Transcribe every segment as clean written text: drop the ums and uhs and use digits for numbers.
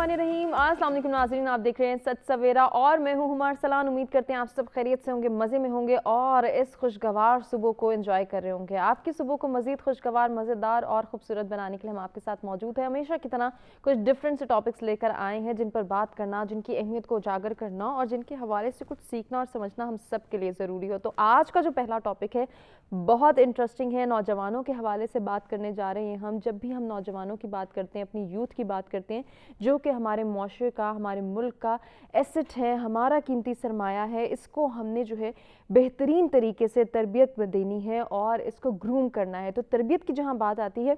बिस्मिल्लाहिर्रहमानिर्रहीम। अस्सलाम वालेकुम नाज़रीन, आप देख रहे हैं सच सवेरा और मैं हूं हुमा अरसलान। उम्मीद करते हैं आप सब खैरियत से होंगे, मज़े में होंगे और इस खुशगवार सुबह को एंजॉय कर रहे होंगे। आपकी सुबह को मज़ीद खुशगवार, मज़ेदार और खूबसूरत बनाने के लिए हम आपके साथ मौजूद हैं। हमेशा की तरह कुछ डिफरेंट से टॉपिक्स लेकर आए हैं जिन पर बात करना, जिनकी अहमियत को उजागर करना और जिनके हवाले से कुछ सीखना और समझना हम सब के लिए ज़रूरी हो। तो आज का जो पहला टॉपिक है बहुत इंटरेस्टिंग है। नौजवानों के हवाले से बात करने जा रहे हैं हम। जब भी हम नौजवानों की बात करते हैं, अपनी यूथ की बात करते हैं, जो कि हमारे मुआशरे का, हमारे मुल्क का एसेट है, हमारा कीमती सरमाया है, इसको हमने जो है बेहतरीन तरीके से तरबियत देनी है और इसको ग्रूम करना है। तो तरबियत की जहाँ बात आती है,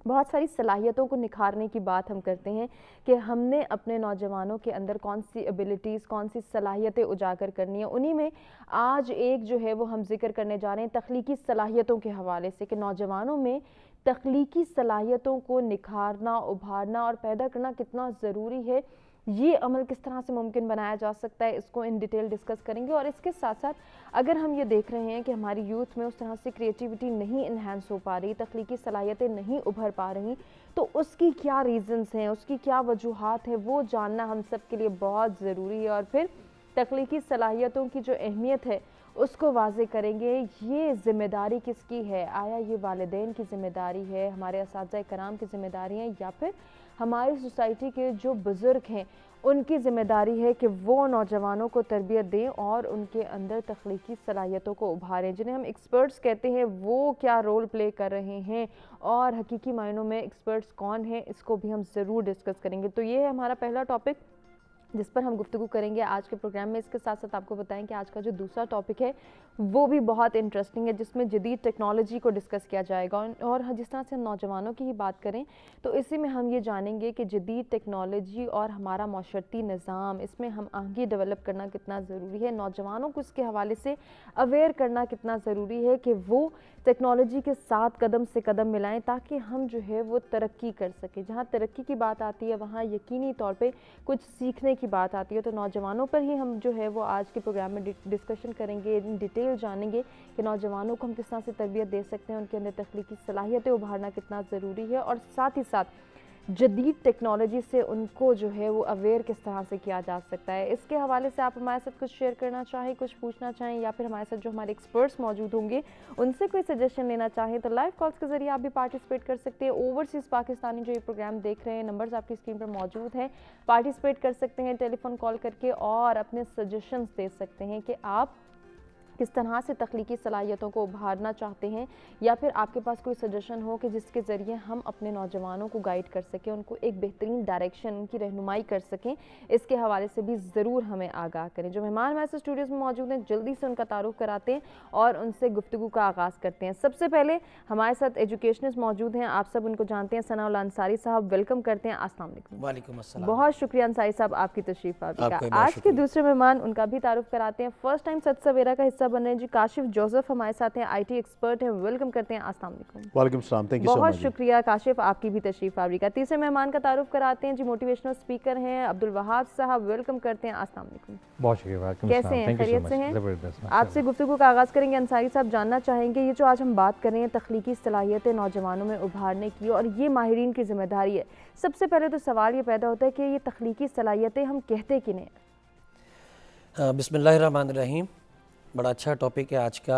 बहुत सारी सलाहियतों को निखारने की बात हम करते हैं कि हमने अपने नौजवानों के अंदर कौन सी एबिलिटीज़, कौन सी सलाहियतें उजागर करनी है। उन्हीं में आज एक जो है वो हम जिक्र करने जा रहे हैं तख्लीकी सलाहियतों के हवाले से कि नौजवानों में तख्लीकी सलाहियतों को निखारना, उभारना और पैदा करना कितना ज़रूरी है। ये अमल किस तरह से मुमकिन बनाया जा सकता है, इसको इन डिटेल डिस्कस करेंगे। और इसके साथ साथ अगर हम ये देख रहे हैं कि हमारी यूथ में उस तरह से क्रिएटिविटी नहीं इन्हांस हो पा रही, तख्लीकी सलाहियतें नहीं उभर पा रही, तो उसकी क्या रीज़न्स हैं, उसकी क्या वजूहात हैं, वो जानना हम सब के लिए बहुत ज़रूरी है। और फिर तख्लीकी सलाहियतों की जो अहमियत है उसको वाज़े करेंगे। ये ज़िम्मेदारी किसकी है? आया ये वालिदैन की ज़िम्मेदारी है, हमारे असातिज़ा कराम की ज़िम्मेदारी है, या फिर हमारी सोसाइटी के जो बुज़ुर्ग हैं उनकी ज़िम्मेदारी है कि वो नौजवानों को तरबियत दें और उनके अंदर तख्लीकी सलाहियतों को उभारें। जिन्हें हम एक्सपर्ट्स कहते हैं, वो क्या रोल प्ले कर रहे हैं और हकीकी मायनों में एक्सपर्ट्स कौन हैं, इसको भी हम ज़रूर डिस्कस करेंगे। तो ये है हमारा पहला टॉपिक जिस पर हम गुफ्तगू करेंगे आज के प्रोग्राम में। इसके साथ साथ आपको बताएं कि आज का जो दूसरा टॉपिक है वो भी बहुत इंटरेस्टिंग है, जिसमें जदीद टेक्नोलॉजी को डिस्कस किया जाएगा। और जिस तरह से हम नौजवानों की ही बात करें तो इसी में हम ये जानेंगे कि जदीद टेक्नोलॉजी और हमारा माशरती निज़ाम, इसमें हम आगे डेवलप करना कितना ज़रूरी है, नौजवानों को इसके हवाले से अवेयर करना कितना ज़रूरी है कि वो टेक्नोलॉजी के साथ कदम से कदम मिलाएं ताकि हम जो है वो तरक्की कर सकें। जहाँ तरक्की की बात आती है वहाँ यकीनी तौर पे कुछ सीखने की बात आती है। तो नौजवानों पर ही हम जो है वो आज के प्रोग्राम में डिस्कशन करेंगे, डिटेल जानेंगे कि नौजवानों को हम किस तरह से तरबियत दे सकते हैं, उनके अंदर तख्लीकी सलाहियतें उभारना कितना ज़रूरी है और साथ ही साथ जदीद टेक्नोलॉजी से उनको जो है वो अवेयर किस तरह से किया जा सकता है। इसके हवाले से आप हमारे साथ कुछ शेयर करना चाहें, कुछ पूछना चाहें, या फिर हमारे साथ जो हमारे एक्सपर्ट्स मौजूद होंगे उनसे कोई सजेशन लेना चाहें तो लाइव कॉल्स के ज़रिए आप भी पार्टिसिपेट कर सकते हैं। ओवरसीज़ पाकिस्तानी जो ये प्रोग्राम देख रहे हैं, नंबर्स आपकी स्क्रीन पर मौजूद हैं, पार्टिसिपेट कर सकते हैं टेलीफोन कॉल करके और अपने सजेशंस दे सकते हैं कि आप किस तरह से तख्लीकी सलाहियतों को उभारना चाहते हैं, या फिर आपके पास कोई सजेशन हो कि जिसके ज़रिए हम अपने नौजवानों को गाइड कर सकें, उनको एक बेहतरीन डायरेक्शन, उनकी रहनुमाई कर सकें। इसके हवाले से भी ज़रूर हमें आगाह करें। जो मेहमान हमारे साथ स्टूडियोज़ में मौजूद हैं, जल्दी से उनका तारुफ कराते हैं और उनसे गुफ्तगू का आगाज़ करते हैं। सबसे पहले हमारे साथ एजुकेशनिस्ट मौजूद हैं, आप सब उनको जानते हैं, सनाउल्लाह अंसारी साहब, वेलकम करते हैं। अस्सलाम वालेकुम। वालेकुम अस्सलाम। बहुत शुक्रिया अंसारी साहब आपकी तशरीफ़ आने का। आज के दूसरे मेहमान, उनका भी तारुफ कराते हैं। फर्स्ट टाइम सच सवेरा का हिस्सा बन रहे हैं जी, काशिफ जोसेफ हमारे साथ हैं, IT एक्सपर्ट हैं, वेलकम करते हैं। अस्सलाम वालेकुम। वालेकुम सलाम, थैंक यू सो मच। बहुत शुक्रिया काशिफ, आपकी भी तशरीफ आवरी का। तीसरे मेहमान का तारुफ कराते हैं जी, मोटिवेशनल स्पीकर हैं अब्दुल वहाब साहब, वेलकम करते हैं। अस्सलाम वालेकुम। बहुत शुक्रिया। कैसे हैं, खैरियत से हैं? आपसे गुफ्तगू का आगाज़ करेंगे। अंसारी साहब, जानना चाहेंगे ये जो आज हम बात कर रहे हैं तख्लीकी सलाहियतें नौजवानों में उभारने की, और ये माहिरीन की जिम्मेदारी है, सबसे पहले तो सवाल ये पैदा होता है कि ये तख्लीकी सलाहियतें हम कहते किन्हें? बिस्मिल्लाहिर्रहमानिर्रहीम। बड़ा अच्छा टॉपिक है आज का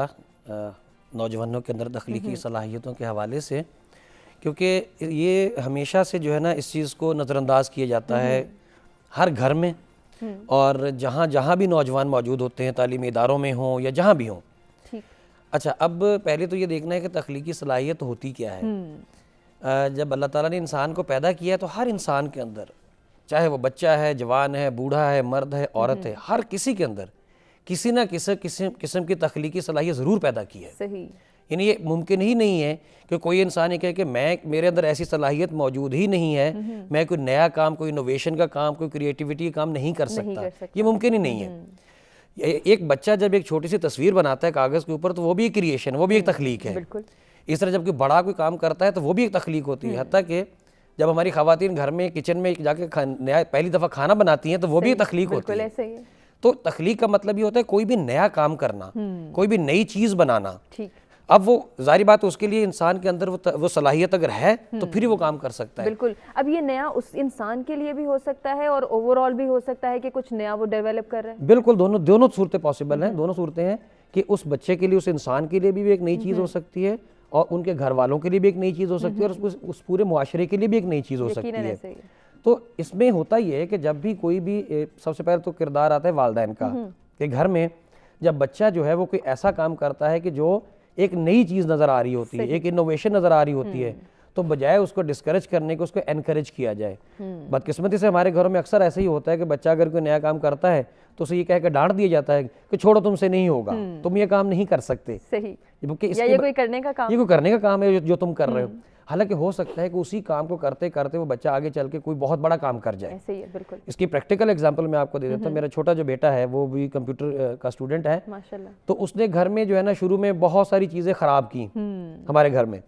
नौजवानों के अंदर तख्लीकी सलाहियतों के हवाले से, क्योंकि ये हमेशा से जो है ना इस चीज़ को नज़रअंदाज किया जाता है हर घर में, और जहाँ जहाँ भी नौजवान मौजूद होते हैं, तालीमी इदारों में हों या जहाँ भी हों। अच्छा, अब पहले तो ये देखना है कि तख्लीकी सलाहियत होती क्या है। जब अल्लाह ताला ने इंसान को पैदा किया है तो हर इंसान के अंदर, चाहे वो बच्चा है, जवान है, बूढ़ा है, मर्द है, औरत है, हर किसी के अंदर किसी ना किसी किस्म की तख्लीकी सलाहियत ज़रूर पैदा की है। सही। यानी ये मुमकिन ही नहीं है कि कोई इंसान ये कहे कि मेरे अंदर ऐसी सलाहियत मौजूद ही नहीं है, मैं कोई नया काम, कोई इनोवेशन का काम, कोई क्रिएटिविटी का काम नहीं कर सकता। ये मुमकिन ही नहीं है। एक बच्चा जब एक छोटी सी तस्वीर बनाता है कागज़ के ऊपर तो वो भी एक क्रिएशन, वो भी एक तख्लीक है। इस तरह जब कोई बड़ा कोई काम करता है तो वो भी एक तख्लीक होती है। हत्ता कि जब हमारी ख़वातीन घर में किचन में जाके पहली दफ़ा खाना बनाती हैं तो वो भी एक तख्लीक होती है। तो तख्लीक का मतलब ये होता है कोई भी नया काम करना, कोई भी नई चीज़ बनाना। اب وہ ظاہری بات اس کے لیے انسان کے اندر وہ صلاحیت اگر ہے تو پھر ہی وہ کام کر سکتا ہے. بالکل. اب یہ نیا اس انسان کے لیے بھی ہو سکتا ہے اور اوور آل بھی ہو سکتا ہے کہ کچھ نیا وہ ڈیولپ کر رہے ہیں. بالکل, دونوں صورتیں پاسبل ہیں, دونوں صورتیں ہیں کہ اس بچے کے لیے, اس انسان کے لیے بھی ایک نئی چیز ہو سکتی ہے اور ان کے گھر والوں کے لیے بھی ایک نئی چیز ہو سکتی ہے اور اس پورے معاشرے کے لیے بھی ایک نئی چیز ہو سکتی ہے. تو اس میں ہوتا یہ ہے کہ جب بھی کوئی بھی, سب سے پہلے تو کردار آتا ہے والدین کا, کہ گھر میں جب بچہ جو ہے وہ کوئی ایسا کام کرتا ہے کہ جو ایک نئی چیز نظر آ رہی ہوتی ہے, ایک انوویشن نظر آ رہی ہوتی ہے, تو بجائے اس کو ڈسکریج کرنے کے اس کو انکریج کیا جائے. بدقسمتی سے ہمارے گھروں میں اکثر ایسا ہی ہوتا ہے کہ بچہ اگر کوئی نیا کام کرتا ہے تو اسے یہ کہہ کے ڈانٹ دیا جاتا ہے کہ چھوڑو تم سے نہیں ہوگا, تم یہ کام نہیں کر سکتے, یہ کوئی کرنے کا کام ہے جو تم کر رہے ہو. حالانکہ ہو سکتا ہے کہ اسی کام کو کرتے کرتے وہ بچہ آگے چل کے کوئی بہت بڑا کام کر جائے. ایسے ہی ہے, بالکل. اس کی پریکٹیکل ایگزامپل میں آپ کو دے دیتا ہوں. میرا چھوٹا جو بیٹا ہے وہ بھی کمپیوٹر کا اسٹوڈنٹ ہے, ماشاءاللہ. تو اس نے گھر میں جو ہے نا شروع میں بہت ساری چیزیں خراب کی ہمارے گھر میں,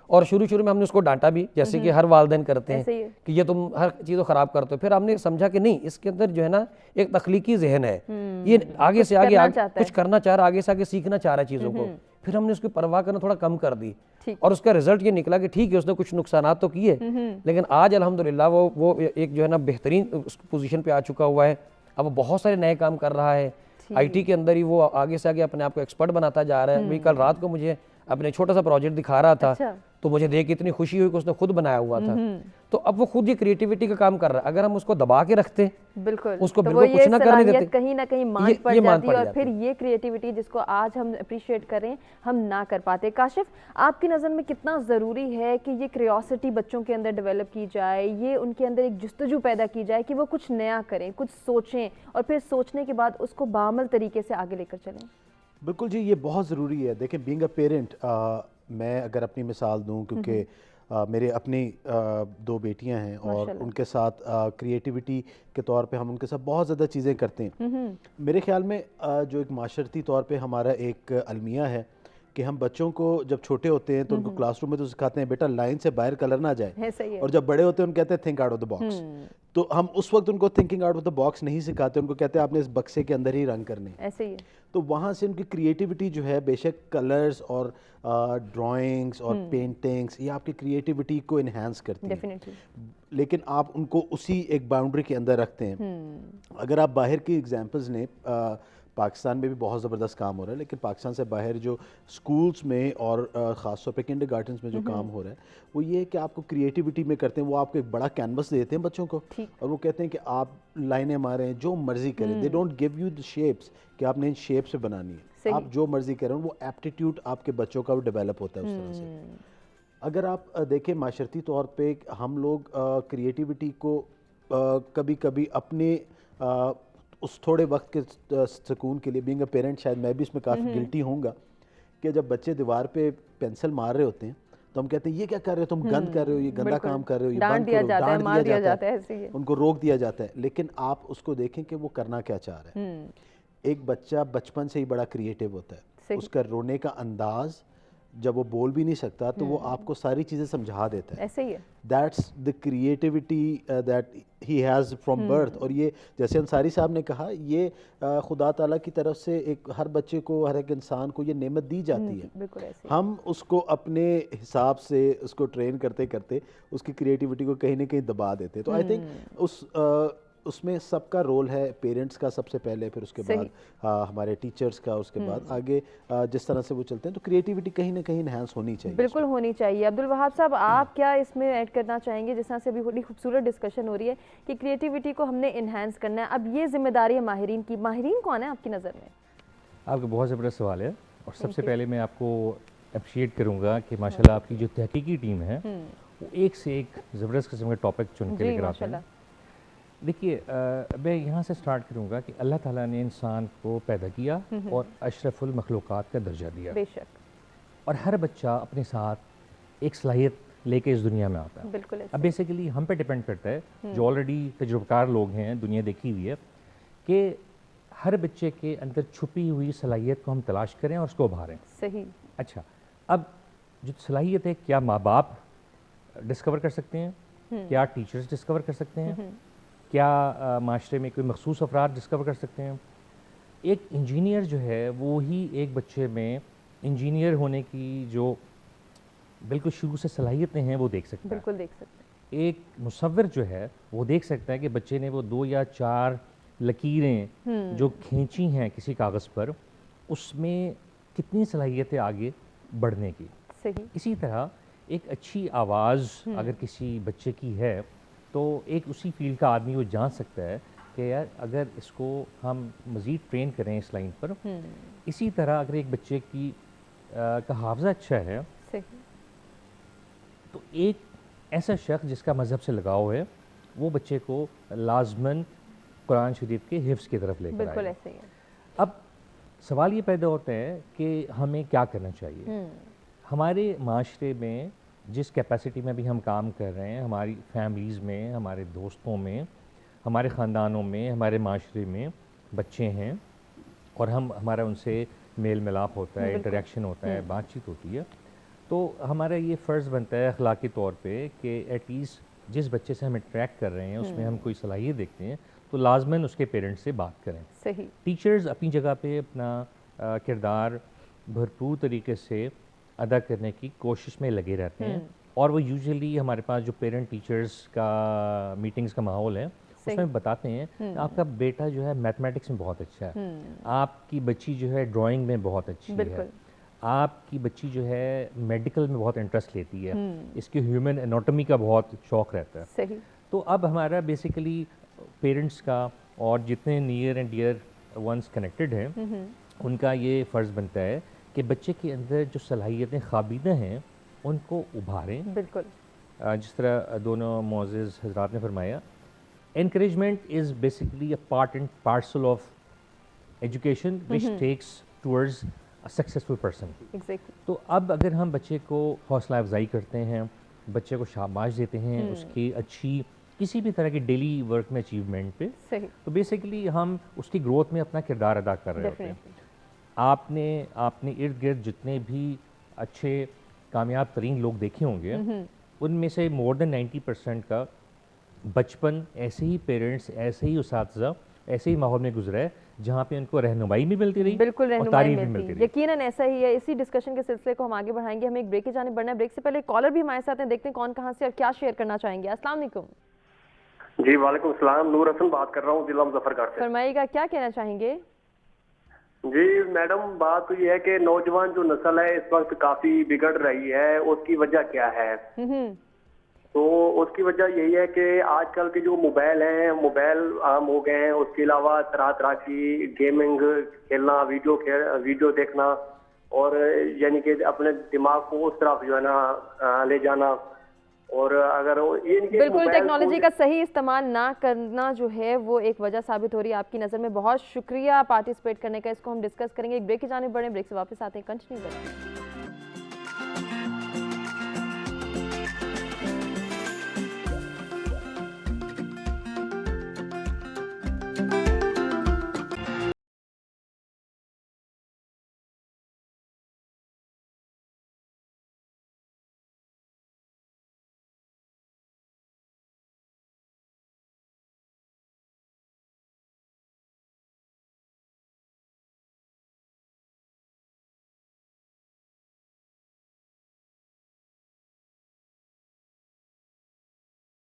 اور شروع میں ہم نے اس کو ڈانٹا بھی, جیسے کہ ہر والدین کرتے ہیں کہ یہ تم ہر چیز کو خراب کرتے ہو. پھر ہم نے سمجھا کہ نہیں, اس کے اندر جو ہے نا ایک تخلیقی ذہن ہے, یہ آگے سے آگے کچھ کرنا چاہ رہا, آگے سے آگے سیکھنا چاہ رہا ہے چیزوں کو. پھر ہم نے اس کی پرواہ کرنا تھوڑا کم کر دی, اور اس کا رزلٹ یہ نکلا کہ ٹھیک ہے اس نے کچھ نقصانات تو کیے, لیکن آج الحمدللہ وہ ایک جو ہے نا بہترین پوزیشن پہ آ چکا ہوا ہے. اب وہ بہت سارے نئے کام کر رہا ہے, آئی ٹی کے اندر ہی وہ آگے سے آگے اپنے آپ کو ایکسپرٹ بناتا جا رہا ہے. ابھی کل رات کو مجھے اپنے چھوٹا سا پروجیکٹ دکھا رہا تھا, تو مجھے دیکھ اتنی خوشی ہوئی کہ اس نے خود بنایا ہوا تھا. تو اب وہ خود یہ کریٹیوٹی کا کام کر رہا ہے. اگر ہم اس کو دبا کے رکھتے, اس کو بالکل کچھ نہ کرنے دیتے, کہیں نہ کہیں مان پڑ جاتی ہے, اور پھر یہ کریٹیوٹی جس کو آج ہم اپریشیٹ کریں ہم نہ کر پاتے. کاشف, آپ کی نظر میں کتنا ضروری ہے کہ یہ کریوسٹی بچوں کے اندر ڈیولپ کی جائے, یہ ان کے اندر ایک جستجو پیدا کی جائے کہ وہ کچھ نیا کریں, کچھ سوچیں, اور پھر سوچنے کے بعد اس کو بعمل طریقے سے آگے لے کر چلیں؟ بالکل جی, یہ بہت ضروری ہے. دیکھیں, بینگ اے پیرنٹ, میں اگر اپنی مثال دوں, کیونکہ میرے اپنی 2 بیٹیاں ہیں اور ان کے ساتھ کریٹیوٹی کے طور پہ ہم ان کے ساتھ بہت زیادہ چیزیں کرتے ہیں. میرے خیال میں جو ایک معاشرتی طور پہ ہمارا ایک المیہ ہے کہ ہم بچوں کو جب چھوٹے ہوتے ہیں تو ان کو کلاس روم میں تو سکھاتے ہیں بیٹا لائن سے باہر کلر نہ جائے, اور جب بڑے ہوتے ہیں ان کہتے ہیں think out of the box. تو ہم اس وقت ان کو thinking out of the box نہیں سکھاتے, ان کو کہتے ہیں آپ نے اس بکسے کے اندر ہی رنگ کرنے. ایسے ہی ہے. تو وہاں سے ان کی کریٹیوٹی جو ہے, بے شک کلرز اور ڈرائنگس اور پینٹنگس, یہ آپ کی کریٹیوٹی کو انہینس کرتی ہیں, لیکن آپ ان کو اسی ایک باؤنڈری کے اندر رکھتے ہیں. اگر آپ باہر کی ایگزامپلز لیں, پاکستان میں بھی بہت زبردست کام ہو رہا ہے, لیکن پاکستان سے باہر جو سکولز میں اور خاص طور پہ کنڈر گارڈنز میں جو کام ہو رہا ہے وہ یہ ہے کہ آپ کو کریٹیوٹی میں کرتے ہیں. وہ آپ کو ایک بڑا کینوس دیتے ہیں بچوں کو, اور وہ کہتے ہیں کہ آپ لائنیں ماریں, جو مرضی کریں. They don't give you the shapes کہ آپ نے ان شیپ سے بنانی ہے, آپ جو مرضی کریں. وہ ایپٹیٹیوڈ آپ کے بچوں کا ڈیولپ ہوتا ہے اس طرح سے. اگر آپ دیکھیں معاشرتی طور پہ ہم لوگ کریٹیوٹی کو کبھی کبھی اپنے اس تھوڑے وقت کے سکون کے لیے, بینگ اے پیرنٹ شاید میں بھی اس میں کافی گلٹی ہوں گا, کہ جب بچے دیوار پہ پینسل مار رہے ہوتے ہیں تو ہم کہتے ہیں یہ کیا کر رہے ہو, تم گند کر رہے ہو, یہ گندا کام کر رہے ہو, یہ بند کرو, ڈانٹ دیا جاتا ہے, ان کو روک دیا جاتا ہے. لیکن آپ اس کو دیکھیں کہ وہ کرنا کیا چاہ رہا ہے. ایک بچہ بچپن سے ہی بڑا کریٹیو ہوتا ہے, اس کا رونے کا انداز, جب وہ بول بھی نہیں سکتا تو وہ آپ کو ساری چیزیں سمجھا دیتا ہے. ایسے ہی ہے. That's the creativity that he has from birth. اور یہ جیسے انصاری صاحب نے کہا, یہ خدا تعالیٰ کی طرف سے ایک ہر بچے کو, ہر ایک انسان کو یہ نعمت دی جاتی ہے. ہم اس کو اپنے حساب سے اس کو ٹرین کرتے کرتے اس کی کریٹیوٹی کو کہیں نہ کہیں دبا دیتے. تو آئی تھنک اس میں سب کا رول ہے, پیرنٹس کا سب سے پہلے, پھر اس کے بعد ہمارے ٹیچرز کا, اس کے بعد آگے جس طرح سے وہ چلتے ہیں. تو کریٹیوٹی کہیں نہ کہیں انہینس ہونی چاہیے. بالکل ہونی چاہیے. عبدالوہاب صاحب, آپ کیا اس میں ایڈ کرنا چاہیں گے؟ جس طرح سے ابھی بڑی خوبصورت ڈسکشن ہو رہی ہے کہ کریٹیوٹی کو ہم نے انہینس کرنا ہے, اب یہ ذمہ داری ہے ماہرین کی. ماہرین کون ہے آپ کی نظر میں؟ آپ کا بہت زبردست سوال ہے, اور سب سے پہلے میں آپ کو اپریشیٹ کروں گا کہ ماشاءاللہ آپ کی جو تحقیقی ٹیم ہے وہ ایک سے ایک زبردست قسم کے ٹاپک چن کے لے کر آتے ہیں. دیکھیے, میں یہاں سے سٹارٹ کروں گا کہ اللہ تعالیٰ نے انسان کو پیدا کیا اور اشرف المخلوقات کا درجہ دیا. بے شک. اور ہر بچہ اپنے ساتھ ایک صلاحیت لے کے اس دنیا میں آتا ہے. بالکل. اب بیسیکلی ہم پہ ڈیپینڈ کرتا ہے, جو آلریڈی تجربہ کار لوگ ہیں, دنیا دیکھی ہوئی ہے, کہ ہر بچے کے اندر چھپی ہوئی صلاحیت کو ہم تلاش کریں اور اس کو ابھاریں. صحیح. اچھا, اب جو صلاحیت ہے, کیا ماں باپ ڈسکور کر سکتے ہیں, کیا ٹیچرز ڈسکور کر سکتے ہیں, کیا معاشرے میں کوئی مخصوص افراد ڈسکور کر سکتے ہیں؟ ایک انجینئر جو ہے وہ ہی ایک بچے میں इंजीनियर होने की जो बिल्कुल शुरू से सलाहियतें हैं वो देख सकता है। बिल्कुल देख सकते हैं। एक मुसव्विर जो है वो देख सकता है कि बच्चे ने वो 2 या 4 लकीरें जो खींची हैं किसी कागज़ पर, उसमें कितनी सलाहियतें आगे बढ़ने की। सही। इसी तरह एक अच्छी आवाज़ अगर किसी बच्चे की है तो एक उसी फील्ड का आदमी वो जान सकता है कि यार अगर इसको हम मज़ीद ट्रेन करें इस लाइन पर। इसी तरह अगर एक बच्चे की का हाफ़ज़ा अच्छा है सही। तो एक ऐसा शख्स जिसका मज़हब से लगाव है वो बच्चे को लाजमन कुरान शरीफ के हिफ्ज़ की तरफ लेकर बिल्कुल आएगा। ऐसे ही है। अब सवाल ये पैदा होता है कि हमें क्या करना चाहिए। हमारे माशरे में जिस कैपेसिटी में भी हम काम कर रहे हैं, हमारी फैमिलीज़ में, हमारे दोस्तों में, हमारे ख़ानदानों में, हमारे माशरे में बच्चे हैं और हमारा उनसे मेल मिलाप होता है, इंटरेक्शन होता है, बातचीत होती है, तो हमारा ये फ़र्ज़ बनता है अखलाकी तौर पे कि एटलीस्ट जिस बच्चे से हम इंटरेक्ट कर रहे हैं उसमें हम कोई सलाहियत देखते हैं तो लाजमन उसके पेरेंट्स से बात करें। सही। टीचर्स अपनी जगह पे अपना किरदार भरपूर तरीके से अदा करने की कोशिश में लगे रहते हैं और वो यूजुअली हमारे पास जो पेरेंट टीचर्स का मीटिंग्स का माहौल है उसमें बताते हैं आपका बेटा जो है मैथमेटिक्स में बहुत अच्छा है, आपकी बच्ची जो है ड्राइंग में बहुत अच्छी है, आपकी बच्ची जो है मेडिकल में बहुत इंटरेस्ट लेती है, इसके ह्यूमन एनाटॉमी का बहुत शौक़ रहता है। सही। तो अब हमारा बेसिकली पेरेंट्स का और जितने near and dear ones connected हैं उनका ये फ़र्ज़ बनता है कि बच्चे के अंदर जो सलाहियतें ख़ाबिदा हैं उनको उभारें। बिल्कुल। जिस तरह दोनों मोअज़्ज़िज़ हज़रात ने फरमाया, encouragement is basically a part and parcel of education which takes towards a successful person. Exactly. तो अब अगर हम बच्चे को हौसला अफजाई करते हैं, बच्चे को शाबाश देते हैं उसकी अच्छी किसी भी तरह की डेली वर्क में अचीवमेंट पे, सही। तो बेसिकली हम उसकी ग्रोथ में अपना किरदार अदा कर रहे होते हैं। आपने इर्द गिर्द जितने भी अच्छे कामयाब तरीन लोग देखे होंगे उनमें से मोर देन 90% का बचपन ऐसे ही पेरेंट्स, ऐसे ही उसातिज़ा, ऐसे ही माहौल में गुजरा है जहाँ पे उनको रहनुमाई भी मिलती रही, बिल्कुल और रहनुमाई तारीफ भी मिलती मिलती रही। यकीनन ऐसा ही है। इसी डिस्कशन के सिलसिले को हम आगे बढ़ाएंगे। हमें एक ब्रेक की जानिब बढ़ना है। ब्रेक से पहले कॉलर भी हमारे साथ हैं, देखते हैं कौन कहाँ से और क्या शेयर करना चाहेंगे। अस्सलाम वालेकुम। जी वालेकुम सलाम, नूर हसन बात कर रहा हूँ जिला मुजफ्फरगढ़ से। फरमाइएगा, क्या कहना चाहेंगे? जी मैडम, बात तो ये है कि नौजवान जो नस्ल है इस वक्त काफी बिगड़ रही है, उसकी वजह क्या है? तो उसकी वजह यही है कि आजकल के जो मोबाइल हैं, मोबाइल आम हो गए हैं, उसके अलावा तरह तरह की गेमिंग खेलना, वीडियो देखना, और यानी कि अपने दिमाग को उस तरफ जो है ना ले जाना। और अगर ये बिल्कुल टेक्नोलॉजी का सही इस्तेमाल ना करना जो है वो एक वजह साबित हो रही है आपकी नज़र में। बहुत शुक्रिया पार्टिसिपेट करने का। इसको हम डिस्कस करेंगे। एक ब्रेक की जानिब बढ़े, ब्रेक से वापस आते हैं, कंटिन्यू करेंगे।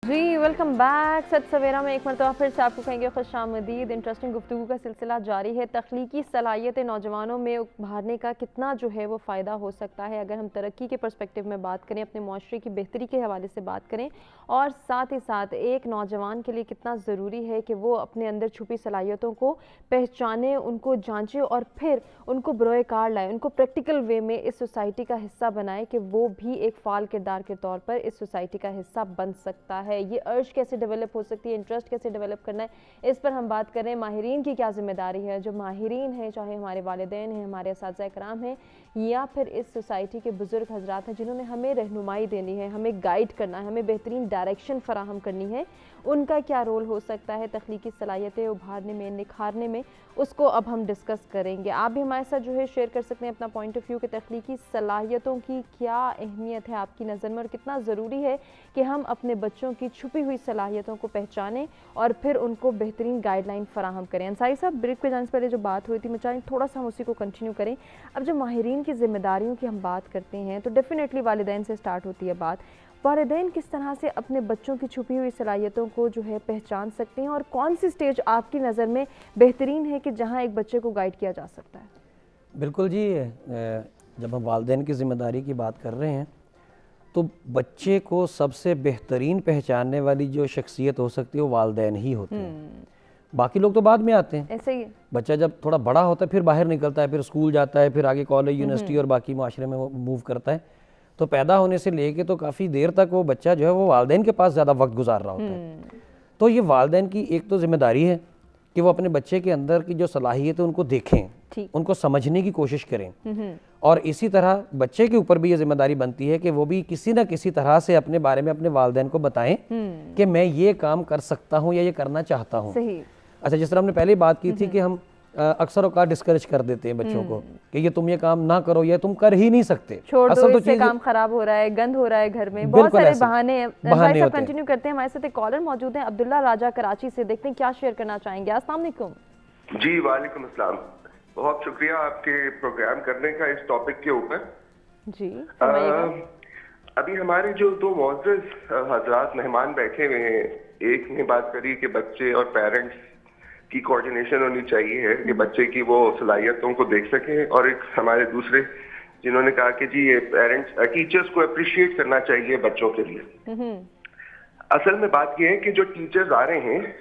जी वेलकम बैक। सच सवेरा में एक मरतबा फिर से आपको कहेंगे खुशामदीद। इंटरेस्टिंग गुफ्तगू का सिलसिला जारी है। तख्लीकी सलाहियतें नौजवानों में उभारने का कितना जो है वो फ़ायदा हो सकता है अगर हम तरक्की के पर्सपेक्टिव में बात करें, अपने माशरे की बेहतरी के हवाले से बात करें, और साथ ही साथ एक नौजवान के लिए कितना ज़रूरी है कि वो अपने अंदर छुपी सलाहियतों को पहचाने, उनको जाँचे और फिर उनको बरोए कार लाए, उनको प्रैक्टिकल वे में इस सोसाइटी का हिस्सा बनाए कि वो भी एक फ़ाल किरदार के तौर पर इस सोसाइटी का हिस्सा बन सकता है। ये अर्ज कैसे डेवलप हो सकती है, इंटरेस्ट कैसे डेवलप करना है, इस पर हम बात करें। माहिरीन की क्या जिम्मेदारी है? जो माहिरीन हैं, चाहे हमारे वालिदैन हैं, हमारे असातिज़ा कराम हैं, या फिर इस सोसाइटी के बुज़ुर्ग हजरात हैं जिन्होंने हमें रहनुमाई देनी है, हमें गाइड करना है, हमें बेहतरीन डायरेक्शन फराहम करनी है, उनका क्या रोल हो सकता है तख्लीकी सलाहियतें उभारने में, निखारने में, उसको अब हम डिस्कस करेंगे। आप भी हमारे साथ जो है शेयर कर सकते हैं अपना पॉइंट ऑफ व्यू कि तख्लीकी सलाहियतों की क्या अहमियत है आपकी नज़र में, और कितना ज़रूरी है कि हम अपने बच्चों की छुपी हुई सलाहियतों को पहचानें और फिर उनको बेहतरीन गाइडलाइन फराहम करें। अंसारी साहब, ब्रेक पे जाने से पहले जो बात हुई थी, मैं चाहूँ थोड़ा सा हम उसी को कंटिन्यू करें। अब जब माहिरीन की ज़िम्मेदारियों की हम बात करते हैं तो डेफिनेटली वालिदैन से स्टार्ट होती है बात। वालिदैन किस तरह से अपने बच्चों की छुपी हुई सलाहियतों को जो है पहचान सकते हैं, और कौन सी स्टेज आपकी नज़र में बेहतरीन है कि जहाँ एक बच्चे को गाइड किया जा सकता है? बिल्कुल जी, जब हम वालिदैन की ज़िम्मेदारी की बात कर रहे हैं तो बच्चे को सबसे बेहतरीन पहचानने वाली जो शख्सियत हो सकती है वो वालिदैन ही होते हैं। बाकी लोग तो बाद में आते हैं। ऐसे ही है। बच्चा जब थोड़ा बड़ा होता है फिर बाहर निकलता है, फिर स्कूल जाता है, फिर आगे कॉलेज, यूनिवर्सिटी और बाकी माशरे में वो मूव करता है। तो पैदा होने से लेके तो काफ़ी देर तक वो बच्चा जो है वो वालिदैन के पास ज़्यादा वक्त गुजार रहा होता है। तो ये वालिदैन की एक तो ज़िम्मेदारी है कि वो अपने बच्चे के अंदर की जो सलाहियत है उनको देखें, उनको समझने की कोशिश करें। और इसी तरह बच्चे के ऊपर भी ये जिम्मेदारी बनती है कि वो भी किसी न किसी तरह से अपने बारे में अपने वालिदैन को बताएं कि मैं ये काम कर सकता हूँ या ये करना चाहता हूँ। अच्छा, जिस तरह हमने पहले बात की थी कि हम अक्सर औकात डिस्करेज कर देते हैं बच्चों को कि ये तुम ये काम ना करो या तुम कर ही नहीं सकते, छोड़ दो, इससे काम खराब हो रहा है, गंद हो रहा है घर में, बहुत सारे बहाने हैं। कंटिन्यू करते हैं, हमारे साथ एक कॉलर मौजूद है, अब्दुल्ला राजा कराची से। देखते हैं क्या शेयर करना चाहेंगे। अस्सलाम वालेकुम। जी वालेकुम अस्सलाम, बहुत शुक्रिया आपके प्रोग्राम करने का इस टॉपिक के ऊपर। जी अभी हमारे जो दो मोअज़्ज़िज़ हज़रात मेहमान बैठे हुए हैं, एक ने बात करी कि बच्चे और पेरेंट्स की कोऑर्डिनेशन होनी चाहिए है कि बच्चे की वो सलाहियतों को देख सकें, और एक हमारे दूसरे जिन्होंने कहा कि जी ये पेरेंट्स टीचर्स को अप्रिशिएट करना चाहिए बच्चों के लिए। असल में बात ये है कि जो टीचर्स आ रहे हैं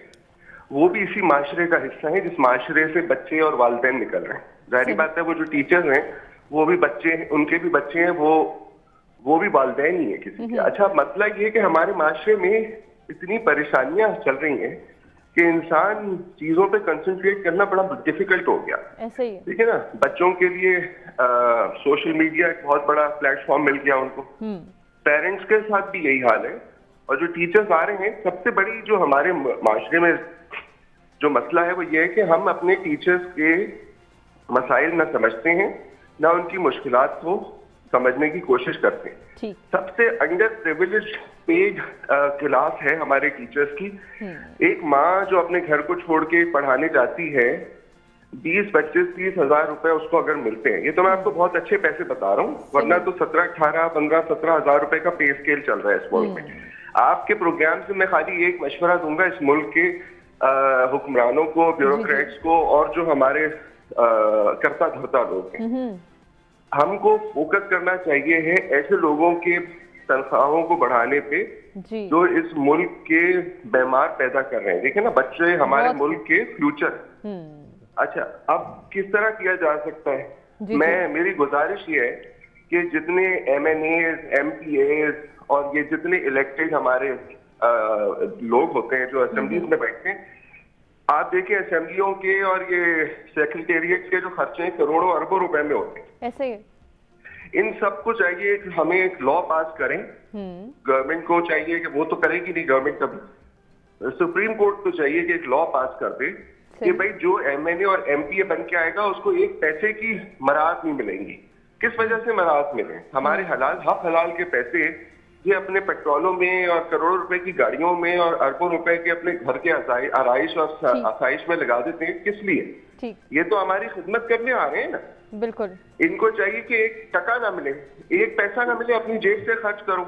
वो भी इसी माशरे का हिस्सा है जिस माशरे से बच्चे और वालिदैन निकल रहे हैं। जाहिर बात है वो जो टीचर्स हैं वो भी बच्चे हैं, उनके भी बच्चे हैं, वो भी वालिदैन ही है किसी के। अच्छा, मसला ये है कि हमारे माशरे में इतनी परेशानियां चल रही हैं कि इंसान चीजों पे कंसंट्रेट करना बड़ा डिफिकल्ट हो गया। ऐसे ही ठीक है ना। बच्चों के लिए सोशल मीडिया एक बहुत बड़ा प्लेटफॉर्म मिल गया उनको, पेरेंट्स के साथ भी यही हाल है। और जो टीचर्स आ रहे हैं, सबसे बड़ी जो हमारे माशरे में जो मसला है वो ये है कि हम अपने टीचर्स के मसाइल ना समझते हैं, ना उनकी मुश्किलात को समझने की कोशिश करते हैं। सबसे अंडर प्रिविलेज्ड पेड क्लास है हमारे टीचर्स की। एक माँ जो अपने घर को छोड़ के पढ़ाने जाती है, 20, 25, 30 हजार रुपए उसको अगर मिलते हैं, ये तो मैं आपको बहुत अच्छे पैसे बता रहा हूँ, वरना तो 17, 18, 15, 17 हजार रुपए का पे स्केल चल रहा है इस मुल्क में। आपके प्रोग्राम से मैं खाली एक मशवरा दूंगा इस मुल्क के हुक्मरानों को, ब्यूरोक्रेट्स को, और जो हमारे कर्ता धर्ता लोग हैं, हमको फोकस करना चाहिए है ऐसे लोगों के तनख्वाहों को बढ़ाने पे जो इस मुल्क के बीमार पैदा कर रहे हैं। देखिए ना, बच्चे हमारे मुल्क के फ्यूचर। अच्छा, अब किस तरह किया जा सकता है? मेरी गुजारिश ये है कि जितने MNAs, MPAs और ये जितने इलेक्टेड हमारे लोग होते हैं जो असेंबलीज में बैठते हैं, आप देखिए असेंबलियों के और ये सेक्रेटेरिएट के जो खर्चे करोड़ों अरबों रुपए में होते हैं। ऐसे ही इन सब को चाहिए कि हमें एक लॉ पास करें। गवर्नमेंट को चाहिए कि वो तो करेगी नहीं गवर्नमेंट, कभी सुप्रीम कोर्ट को चाहिए कि एक लॉ पास कर दे कि भाई जो MNA और MPA बन के आएगा उसको एक पैसे की मराहत नहीं मिलेंगी। किस वजह से मराहत मिले? हमारे हलाल के पैसे ये अपने पेट्रोलों में और करोड़ों रुपए की गाड़ियों में और अरबों रुपए के अपने घर के आराइश और आसाइश में लगा देते हैं। किस लिए? ये तो हमारी खिदमत करने आ रहे हैं ना। बिल्कुल। इनको चाहिए कि एक टका ना मिले, एक पैसा ना मिले, अपनी जेब से खर्च करो।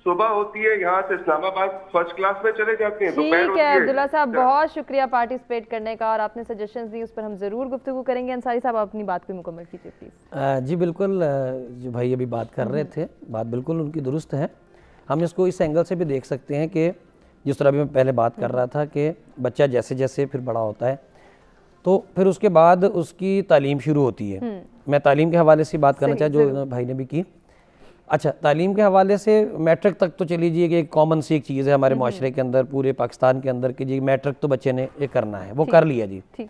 सुबह होती है यहाँ से इस्लामाबाद फर्स्ट क्लास में चले जाते हैं। ठीक है अब्दुल्ला साहब, बहुत शुक्रिया पार्टिसिपेट करने का, और आपने सजेशंस दी उस पर हम जरूर गुफ्तगू करेंगे। अंसारी साहब, आप अपनी बात को मुकम्मल कीजिए प्लीज। जी बिल्कुल, जो भाई अभी बात कर रहे थे, बात बिल्कुल उनकी दुरुस्त है। हम इसको इस एंगल से भी देख सकते हैं कि जिस तरह भी मैं पहले बात कर रहा था कि बच्चा जैसे जैसे फिर बड़ा होता है तो फिर उसके बाद उसकी तालीम शुरू होती है। मैं तालीम के हवाले से बात करना चाहूँ, जो भाई ने भी की। अच्छा, तालीम के हवाले से मैट्रिक तक तो चली लीजिए कि एक कॉमन सी एक चीज़ है हमारे माशरे के अंदर, पूरे पाकिस्तान के अंदर कि जी मैट्रिक तो बच्चे ने ये करना है, वो कर लिया जी।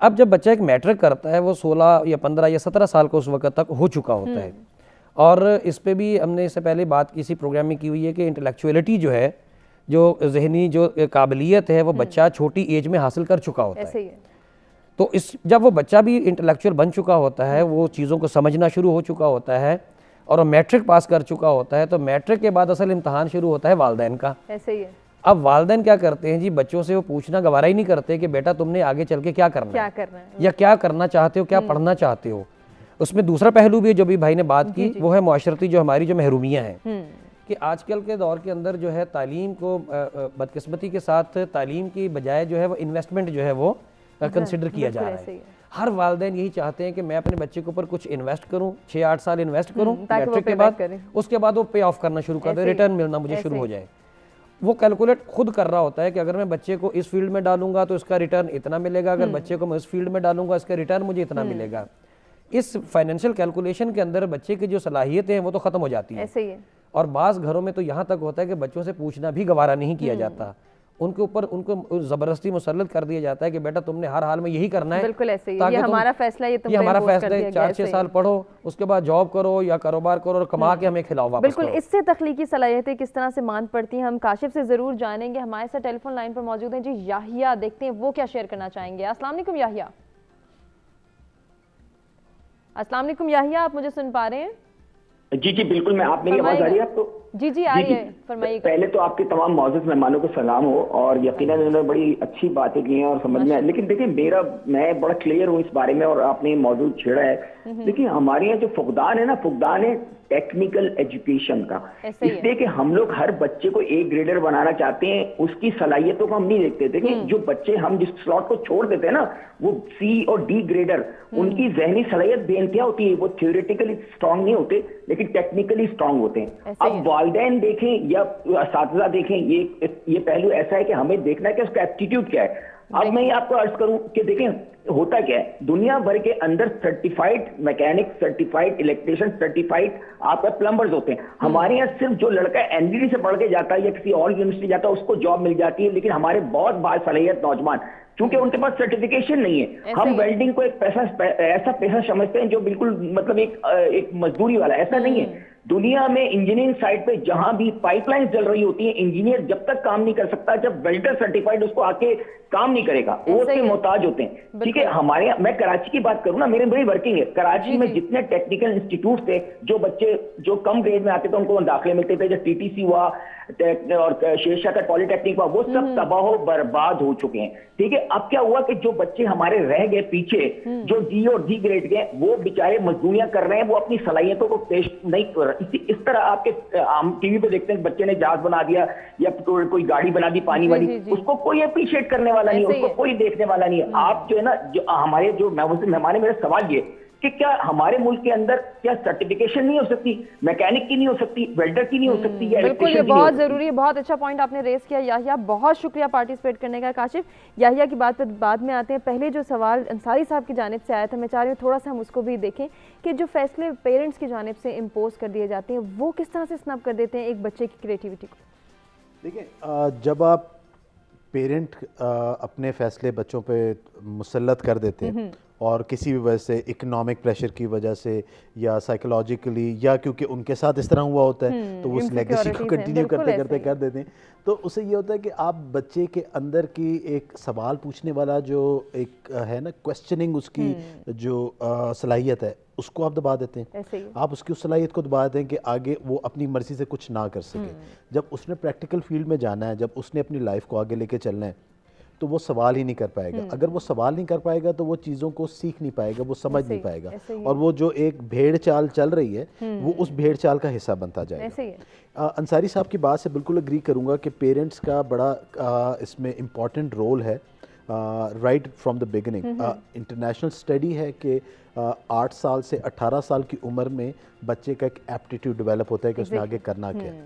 अब जब बच्चा एक मैट्रिक करता है वो 16 या 15 या 17 साल का उस वक्त तक हो चुका होता है। और इस पे भी हमने इससे पहले बात किसी प्रोग्राम में की हुई है कि इंटेलेक्चुअलिटी जो है, जो जहनी जो काबिलियत है, वो बच्चा छोटी एज में हासिल कर चुका होता है। तो जब वो बच्चा भी इंटेलेक्चुअल बन चुका होता है, वो चीज़ों को समझना शुरू हो चुका होता है और वो मैट्रिक पास कर चुका होता है, तो मैट्रिक के बाद असल इम्तहान शुरू होता है वालिदैन का। ऐसे ही है। اب والدین کیا کرتے ہیں جی بچوں سے وہ پوچھنا گوارا ہی نہیں کرتے کہ بیٹا تم نے آگے چل کے کیا کرنا ہے یا کیا کرنا چاہتے ہو, کیا پڑھنا چاہتے ہو. اس میں دوسرا پہلو بھی جو بھی بھائی نے بات کی وہ ہے معاشرتی جو ہماری جو محرومیاں ہیں کہ آج کل کے دور کے اندر جو ہے تعلیم کو بدقسمتی کے ساتھ تعلیم کی بجائے جو ہے وہ انویسٹمنٹ جو ہے وہ کنسیڈر کیا جا رہا ہے. ہر والدین یہی چاہتے ہیں کہ میں اپنے بچے کے اوپر کچھ انویسٹ کروں, 6-8 سال انویسٹ کروں میٹرک کے بعد, اس کے بعد وہ پے آف کرنا شروع کر دے, ریٹرن ملنا مجھے شروع ہو جائے. وہ کیلکولیٹ خود کر رہا ہوتا ہے کہ اگر میں بچے کو اس فیلڈ میں ڈالوں گا تو اس کا ریٹرن اتنا ملے گا, اگر بچے کو میں اس فیلڈ میں ڈالوں گا اس کا ریٹرن مجھے اتنا ملے گا. اس فائنینشیل کیلکولیشن کے اندر بچے کی جو صلاحیتیں ہیں وہ تو ختم ہو جاتی ہیں. اور بعض گھروں میں تو یہاں تک ہوتا ہے کہ بچوں سے پوچھنا بھی گوارا نہیں کیا جاتا, ان کے اوپر ان کو زبردستی مسلط کر دیا جاتا ہے کہ بیٹا تم نے ہر حال میں یہی کرنا ہے. بالکل ایسے ہی, یہ ہمارا فیصلہ, یہ ہمارا فیصلہ ہے, 4-6 سال پڑھو اس کے بعد جاب کرو یا کاروبار کرو اور کما کے ہمیں کھلاؤ واپس. بالکل, اس سے تخلیقی صلاحیتیں کس طرح سے ماند پڑتی ہیں ہم کاشف سے ضرور جانیں گے. ہمارے ساتھ ٹیلی فون لائن پر موجود ہیں جی یحییٰ, دیکھتے ہیں وہ کیا شیئر کرنا چاہیں گے. السلام علیکم یحییٰ. السلام علیکم یحییٰ, آپ مجھے سن پا رہے ہیں؟ جی جی بالکل, میں آپ میری آواز آ رہی ہے آپ کو؟ جی جی آ رہی ہے, فرمائیے. پہلے تو آپ کے تمام معزز مہمانوں کو سلام ہو, اور یقیناً انہوں نے بڑی اچھی باتیں کی ہیں اور سمجھ میں, لیکن دیکھیں میں بڑا کلیئر ہوں اس بارے میں اور آپ نے موضوع چھیڑا ہے. دیکھیں ہمارے یہاں جو فقدان ہے نا, فقدان ہے ٹیکنیکل ایجوکیشن کا, اس لیے کہ ہم لوگ ہر بچے کو ایک گریڈر بنانا چاہتے ہیں, اس کی صلاحیتوں کو ہم نہیں دیکھتے. دیکھیں جو بچے ہم جس سلاٹ کو چھوڑ دیتے ہیں نا, وہ سی اور ڈی گریڈر, ان کی ذہنی صلاحیت بے انتہا ہوتی ہے, وہ تھیوریٹیکلی اسٹرانگ نہیں ہوتے لیکن ٹیکنیکلی اسٹرانگ ہوتے ہیں. اب والدین دیکھیں یا اساتذہ دیکھیں, یہ پہلو ایسا ہے کہ ہمیں دیکھنا ہے کہ اس کا ایپٹیٹیوڈ کیا ہے. اب میں آپ کو عرض کروں کہ دیکھیں ہوتا کیا ہے, دنیا بھر کے اندر certified mechanic, certified electrician, certified آپ کا پلمبرز ہوتے ہیں. ہمارے یہاں صرف جو لڑکا این ڈی ڈی سے پڑھ کے جاتا ہے یا کسی اور یونیورسٹی جاتا ہے اس کو جاب مل جاتی ہے, لیکن ہمارے بہت باصلاحیت نوجوان چونکہ ان کے پاس سرٹیفکیشن نہیں ہے, ہم ویلڈنگ کو ایک ایسا پیشہ سمجھتے ہیں جو بالکل مطلب ایک مزدوری والا. ایسا نہیں ہے. دنیا میں انجینئرنگ سائٹ پہ جہاں بھی پائپ لائن چل رہی ہوتی ہیں, انجینئر جب تک کام نہیں کر سکتا جب ویلڈر سرٹیفائڈ اس کو آ کے کام نہیں کرے گا, وہ اس کے محتاج ہوتے ہیں. ٹھیک ہے, ہمارے یہاں میں کراچی کی بات کروں نا, میرے بڑی ورکنگ ہے کراچی میں, جتنے ٹیکنیکل انسٹیٹیوٹ تھے, جو بچے جو کم گریڈ میں آتے تھے ان کو داخلے ملتے تھے, جیسے ٹی ٹی سی ہوا اور شیر شاہ کا پالی ٹیکنیک ہوا, وہ سب تباہ و برباد ہو چکے ہیں. ٹھیک ہے, اب کیا ہوا کہ جو بچے ہمارے رہ گئے پیچھے, جو ڈی اور ڈی گریڈ کے, وہ بیچارے مزدوریاں کر رہے ہیں, وہ اپنی صلاحیتوں کو پیش نہیں کر رہے. اس طرح آپ کے ہم ٹی وی پہ دیکھتے ہیں بچے نے جہاز بنا دیا یا کوئی گاڑی بنا دی پانی والی, اس کو کوئی اپریشیٹ کرنے والا نہیں ہے, اس کو کوئی دیکھنے والا نہیں ہے. آپ جو ہے نا, جو ہمارے جو مہمان ہے, میرا سوال یہ کہ کیا ہمارے ملک کے اندر کیا سرٹیفکیشن نہیں ہو سکتی, میکینک کی نہیں ہو سکتی, ویلڈر کی نہیں ہو سکتی, یا بالکل یہ بہت ضروری ہے, بہت اچھا پوائنٹ آپ نے ریز کیا یحییٰ, بہت شکریہ پارٹیسپیٹ کرنے کا. کاشف, یحییٰ کی بات پہ بعد میں آتے ہیں, پہلے جو سوال انصاری صاحب کی جانب سے آیا تھا, میں چاہ رہی ہوں تھوڑا سا ہم اس کو بھی دیکھیں کہ جو فیصلے پیرنٹس کی جانب سے امپوز کر دیے جاتے ہیں وہ کس طرح سے سنب کر دیتے ہیں ایک بچے کی کریٹیوٹی کو. دیکھیں جب آپ پیرنٹ اپنے فیصلے بچوں پہ مسلط کر دیتے ہیں اور کسی بھی وجہ سے اکنامک پریشر کی وجہ سے یا سائیکولوجیکلی یا کیونکہ ان کے ساتھ اس طرح ہوا ہوتا ہے تو اس لیگیسی کو کنٹینیو کرتے کرتے کر دیتے ہیں, تو اسے یہ ہوتا ہے کہ آپ بچے کے اندر کی ایک سوال پوچھنے والا جو ایک ہے نا کوسچننگ, اس کی جو صلاحیت ہے اس کو آپ دبا دیتے ہیں. آپ اس کی اس صلاحیت کو دبا دیتے ہیں کہ آگے وہ اپنی مرضی سے کچھ نہ کر سکے. جب اس نے پریکٹیکل فیلڈ میں جانا ہے, جب اس نے اپنی لائف کو آگے لے کے چلنا ہے, تو وہ سوال ہی نہیں کر پائے گا. اگر وہ سوال نہیں کر پائے گا تو وہ چیزوں کو سیکھ نہیں پائے گا, وہ سمجھ نہیں پائے گا, اور وہ جو ایک بھیڑ چال چل رہی ہے وہ اس بھیڑ چال کا حصہ بنتا جائے گا. انصاری صاحب کی بات سے بالکل اگری کروں گا کہ پیرنٹس کا بڑا اس میں امپورٹنٹ رول ہے right from the beginning. International study ہے کہ 8 سال سے 18 سال کی عمر میں بچے کا ایک ایپٹیٹیوڈ ڈیولپ ہوتا ہے کہ اس نے آگے کرنا کیا ہے.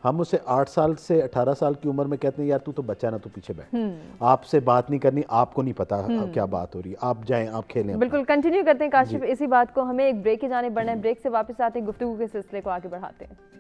ہم اسے 8 سال سے 18 سال کی عمر میں کہتے ہیں یار تو بچہ نا, تو پیچھے بیٹھ, آپ سے بات نہیں کرنی, آپ کو نہیں پتا کیا بات ہو رہی ہے, آپ جائیں آپ کھیلیں. بالکل کنٹینیو کرتے ہیں کاشف اسی بات کو, ہمیں ایک بریک کی جانب بڑھنا ہے, بریک سے واپس آتے ہیں, گفتگو کے سلسلے کو آگے بڑھاتے ہیں.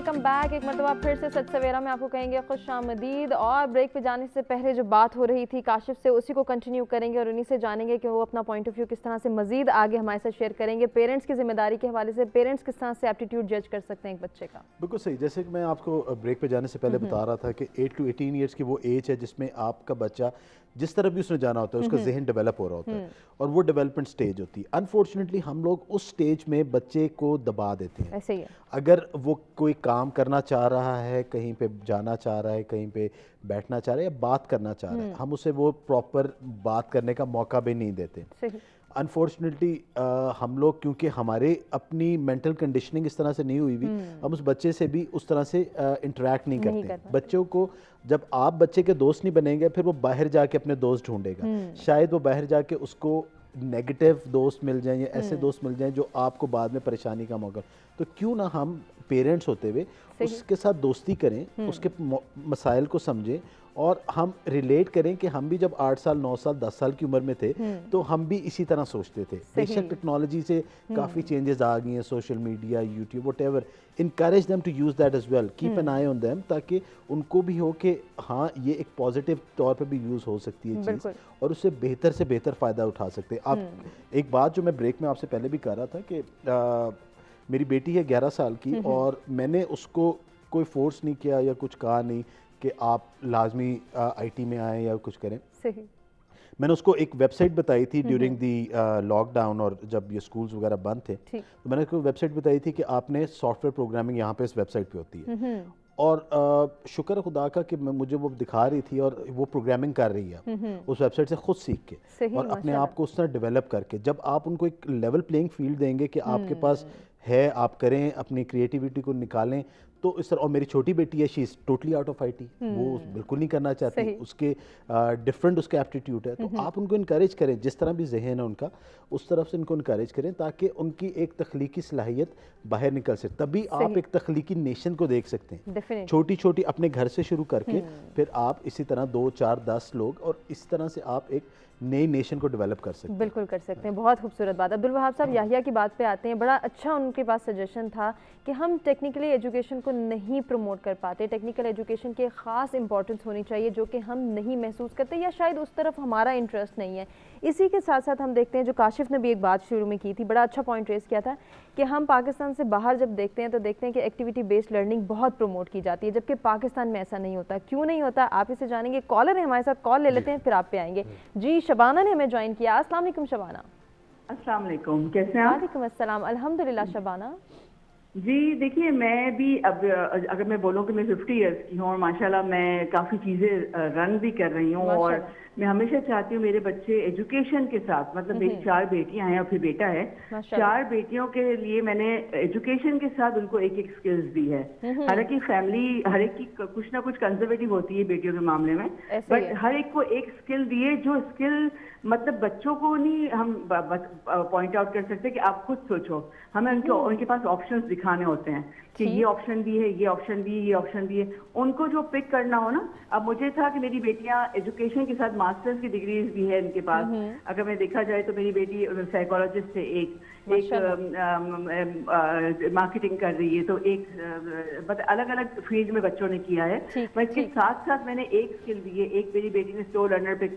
Welcome back. एक मरतबा फिर से सच सवेरा में आपको कहेंगे खुश आमदीद। और ब्रेक पे जाने से पहले जो बात हो रही थी काशिफ से, उसी को कंटिन्यू करेंगे और उन्हीं से जानेंगे कि वो अपना पॉइंट ऑफ व्यू किस तरह से मजीद आगे हमारे साथ शेयर करेंगे। पेरेंट्स की जिम्मेदारी के हवाले से पेरेंट्स किस तरह से एप्टीट्यूड जज कर सकते हैं एक बच्चे का। बिल्कुल सही, जैसे कि मैं आपको ब्रेक पे जाने से पहले बता रहा था कि 8 to 18 ईयर्स की वो एज है जिसमें आपका बच्चा जिस तरफ भी उसने जाना होता है उसका जहन डेवलप हो रहा होता है और वो डेवलपमेंट स्टेज होती है। अनफॉर्चुनेटली हम लोग उस स्टेज में बच्चे को दबा देते हैं। ऐसे ही है। अगर वो कोई काम करना चाह रहा है, कहीं पे जाना चाह रहा है, कहीं पे बैठना चाह रहा है या बात करना चाह रहा है, हम उसे वो प्रॉपर बात करने का मौका भी नहीं देते। अनफॉर्चुनेटली हम लोग क्योंकि हमारे अपनी मेंटल कंडीशनिंग इस तरह से नहीं हुई हुई, हम उस बच्चे से भी उस तरह से इंटरेक्ट नहीं करते। बच्चों को जब आप बच्चे के दोस्त नहीं बनेंगे फिर वो बाहर जाके अपने दोस्त ढूंढेगा। शायद वो बाहर जाके उसको नेगेटिव दोस्त मिल जाएं या ऐसे दोस्त मिल जाएं जो आपको बाद में परेशानी का मौका। तो क्यों ना हम पेरेंट्स होते हुए उसके साथ दोस्ती करें, उसके मसाइल को समझें और हम रिलेट करें कि हम भी जब 8 साल 9 साल 10 साल की उम्र में थे तो हम भी इसी तरह सोचते थे। बेशक टेक्नोलॉजी से काफ़ी चेंजेस आ गई हैं, social media, YouTube, whatever. Encourage them to use that as well, keep an eye on them, ताकि उनको भी हो कि हाँ ये एक पॉजिटिव तौर पे भी यूज़ हो सकती है चीज़ और उससे बेहतर से बेहतर फ़ायदा उठा सकते हैं आप। एक बात जो मैं ब्रेक में आपसे पहले भी कह रहा था कि मेरी बेटी है 11 साल की और मैंने उसको कोई फोर्स नहीं किया या कुछ कहा नहीं कि आप लाजमी आईटी में आएँ या कुछ करें। सही। मैंने उसको एक वेबसाइट बताई थी ड्यूरिंग दी लॉकडाउन और जब ये स्कूल्स वगैरह बंद थे, तो मैंने उसको वेबसाइट बताई थी कि आपने सॉफ्टवेयर प्रोग्रामिंग यहाँ पे इस वेबसाइट पे होती है। और शुक्र खुदा का कि मुझे वो दिखा रही थी और वो प्रोग्रामिंग कर रही है उस वेबसाइट से खुद सीख के और अपने आप को उस तरह डेवलप करके। जब आप उनको एक लेवल प्लेइंग फील्ड देंगे कि आपके पास है, आप करें, अपनी क्रिएटिविटी को निकालें, तो इस तरह। और मेरी छोटी बेटी है, she is totally out of IT, वो बिल्कुल नहीं करना चाहती, उसके डिफरेंट उसका एप्टीट्यूड है। तो आप उनको इनकरेज करें, जिस तरह भी जहन है उनका उस तरफ से उनको इनकरेज करें ताकि उनकी एक तख्लीकी सलाहियत बाहर निकल सके। तभी आप एक तख्लीकी नेशन को देख सकते हैं। छोटी छोटी अपने घर से शुरू करके फिर आप इसी तरह 2 4 10 लोग और इस तरह से आप एक नई नेशन को डेवलप कर सकते हैं। बिल्कुल कर सकते हैं। बहुत खूबसूरत बात। अब्दुल वहाब साहब याहिया की बात पे आते हैं। बड़ा अच्छा उनके पास सजेशन था कि हम टेक्निकली एजुकेशन को नहीं प्रमोट कर पाते। टेक्निकल एजुकेशन की ख़ास इंपॉर्टेंस होनी चाहिए जो कि हम नहीं महसूस करते या शायद उस तरफ हमारा इंटरेस्ट नहीं है। इसी के साथ साथ हम देखते हैं जो काशिफ ने भी एक बात शुरू में की थी, बड़ा अच्छा पॉइंट रेस किया था कि हम पाकिस्तान से बाहर जब देखते हैं तो देखते हैं कि एक्टिविटी बेस्ड लर्निंग बहुत प्रमोट की जाती है, जबकि पाकिस्तान में ऐसा नहीं होता। क्यों नहीं होता आप इसे जानेंगे। कॉलर है हमारे साथ, कॉल ले लेते हैं फिर आप पे आएंगे। जी शबाना ने हमें ज्वाइन किया। अस्सलाम वालेकुम शबाना। अस्सलाम वालेकुम, कैसे हैं आप? वालेकुम अस्सलाम, अल्हम्दुलिल्लाह शबाना। जी देखिए, मैं भी अब अगर मैं बोलूँ कि मैं 50 इयर्स की हूँ और माशाल्लाह मैं काफ़ी चीज़ें रन भी कर रही हूँ और मैं हमेशा चाहती हूँ मेरे बच्चे एजुकेशन के साथ, मतलब मेरी 4 बेटियां हैं और फिर बेटा है, 4 बेटियों के लिए मैंने एजुकेशन के साथ उनको एक एक स्किल्स दी है। हालांकि फैमिली हर एक की कुछ ना कुछ कंजर्वेटिव होती है बेटियों के मामले में, बट हर एक को एक स्किल दिए जो स्किल मतलब बच्चों को नहीं हम पॉइंट आउट कर सकते कि आप खुद सोचो, हमें उनके पास ऑप्शंस दिखाने होते हैं कि ये ऑप्शन भी है, ये ऑप्शन भी है, ये ऑप्शन भी है, उनको जो पिक करना हो ना। अब मुझे था कि मेरी बेटियां एजुकेशन के साथ मास्टर्स की डिग्रीज भी है इनके पास। अगर मैं देखा जाए तो मेरी बेटी साइकोलॉजिस्ट है, एक मार्केटिंग कर रही है, तो एक मतलब अलग अलग फील्ड में बच्चों ने किया है। मैं इसके साथ साथ मैंने एक स्किल दी है, एक मेरी बेटी ने स्टोर रनर पे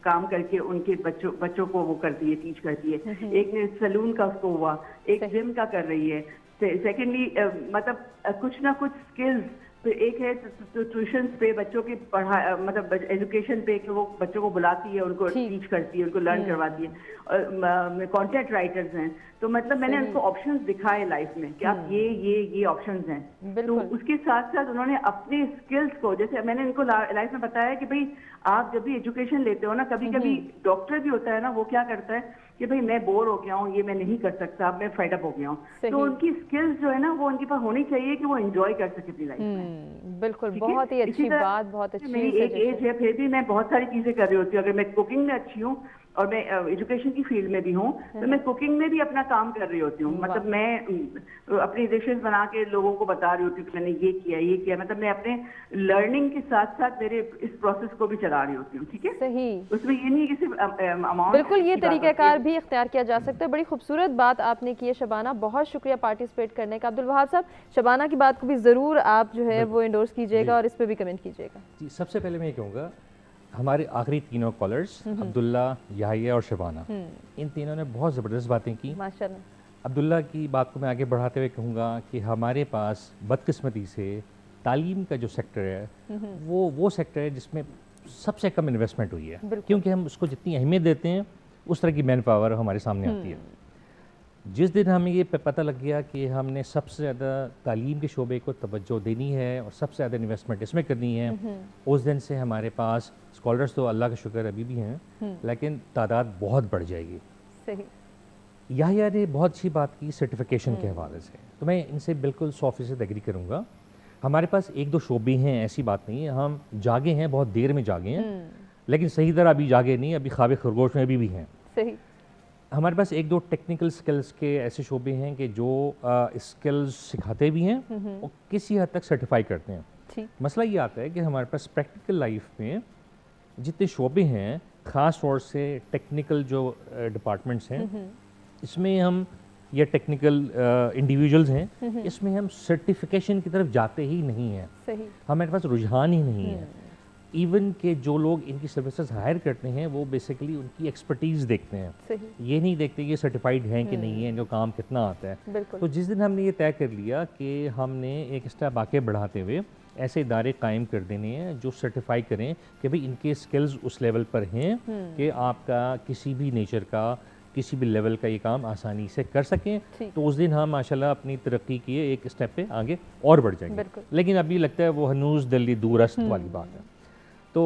काम करके उनके बच्चों को वो करती है, टीच करती है। एक ने सैलून का उसको हुआ, एक जिम का कर रही है। सेकेंडली मतलब कुछ ना कुछ स्किल्स। फिर एक है ट्यूशन पे बच्चों की पढ़ाई, मतलब एजुकेशन पे कि वो बच्चों को बुलाती है, उनको टीच करती है, उनको लर्न करवाती है। और कंटेंट राइटर्स हैं, तो मतलब मैंने उनको ऑप्शंस दिखाए लाइफ में कि आप ये ऑप्शंस हैं। तो उसके साथ साथ उन्होंने अपने स्किल्स को, जैसे मैंने इनको लाइफ में बताया कि भाई आप जब भी एजुकेशन लेते हो ना, कभी कभी डॉक्टर भी होता है ना, वो क्या करता है कि भाई मैं बोर हो गया हूँ, ये मैं नहीं कर सकता, अब मैं फेड अप हो गया हूँ। तो उनकी स्किल्स जो है ना वो उनके पास होनी चाहिए कि वो एंजॉय कर सके अपनी लाइफ में। बिल्कुल, बहुत ही अच्छी बात, बहुत अच्छी। मेरी एक एज है फिर भी मैं बहुत सारी चीजें कर रही होती हूँ। अगर मैं कुकिंग में अच्छी हूँ और मैं एजुकेशन की फील्ड में भी हूँ, तो मैं कुकिंग में भी अपना काम कर रही होती हूँ। मतलब मैं अपनी डिशेस बना के लोगों को बता रही होती हूँ कि मैंने ये किया, मतलब मैं अपने लर्निंग के साथ साथ मेरे इस प्रोसेस को भी चला रही होती हूँ। ठीक है, सही, उसमें ये नहीं कि सिर्फ अमाउंट, बिल्कुल ये तरीक़ाकार भी इख्तियार किया जा सकता है। बड़ी खूबसूरत बात आपने की है शबाना, बहुत शुक्रिया पार्टिसिपेट करने का। अब्दुल वहाब साहब, शबाना की बात को भी ज़रूर आप जो है वो इंडोर्स कीजिएगा और इस पर भी कमेंट कीजिएगा। जी, सबसे पहले मैं ये कहूँगा, हमारे आखिरी तीनों कॉलर्स अब्दुल्ला, याहिया और शबाना, इन तीनों ने बहुत ज़बरदस्त बातें की माशाल्लाह। अब्दुल्ला की बात को मैं आगे बढ़ाते हुए कहूँगा कि हमारे पास बदकिस्मती से तालीम का जो सेक्टर है वो सेक्टर है जिसमें सबसे कम इन्वेस्टमेंट हुई है, क्योंकि हम उसको जितनी अहमियत देते हैं उस तरह की मैन पावर हमारे सामने आती है। जिस दिन हमें ये पता लग गया कि हमने सबसे ज़्यादा तालीम के शोबे को तवज्जो देनी है और सबसे ज़्यादा इन्वेस्टमेंट इसमें करनी है, उस दिन से हमारे पास स्कॉलर्स तो अल्लाह का शुक्र अभी भी हैं, लेकिन तादाद बहुत बढ़ जाएगी। सही। याहिया ने बहुत अच्छी बात की सर्टिफिकेशन के हवाले से, तो मैं इनसे बिल्कुल 100% एग्री करूँगा। हमारे पास एक दो शोबे हैं, ऐसी बात नहीं है, हम जागे हैं, बहुत देर में जागे हैं, लेकिन सही तरह अभी जागे नहीं, अभी ख्वाब खरगोश में अभी भी हैं। सही। हमारे पास एक दो टेक्निकल स्किल्स के ऐसे शोबे हैं कि जो स्किल्स सिखाते भी हैं और किसी हद तक सर्टिफाई करते हैं। मसला ये आता है कि हमारे पास प्रैक्टिकल लाइफ में जितने शोबे हैं, ख़ास तौर से टेक्निकल जो डिपार्टमेंट्स हैं, इसमें हम या टेक्निकल इंडिविजुअल्स हैं, इसमें हम सर्टिफिकेशन की तरफ जाते ही नहीं हैं। सही। हमारे पास रुझान ही नहीं है। इवन के जो लोग इनकी सर्विसेज हायर करते हैं वो बेसिकली उनकी एक्सपर्टीज़ देखते हैं, ये नहीं देखते कि सर्टिफाइड हैं कि नहीं है, इनको काम कितना आता है। तो जिस दिन हमने ये तय कर लिया कि हमने एक स्टेप आगे बढ़ाते हुए ऐसे इदारे कायम कर देने हैं जो सर्टिफाई करें कि भाई इनके स्किल्स उस लेवल पर हैं कि आपका किसी भी नेचर का, किसी भी लेवल का ये काम आसानी से कर सकें, तो उस दिन हम माशाल्लाह अपनी तरक्की किए एक स्टेप पे आगे और बढ़ जाएंगे। लेकिन अभी लगता है वो हनूज दिल्ली दूरस्त वाली बात है। तो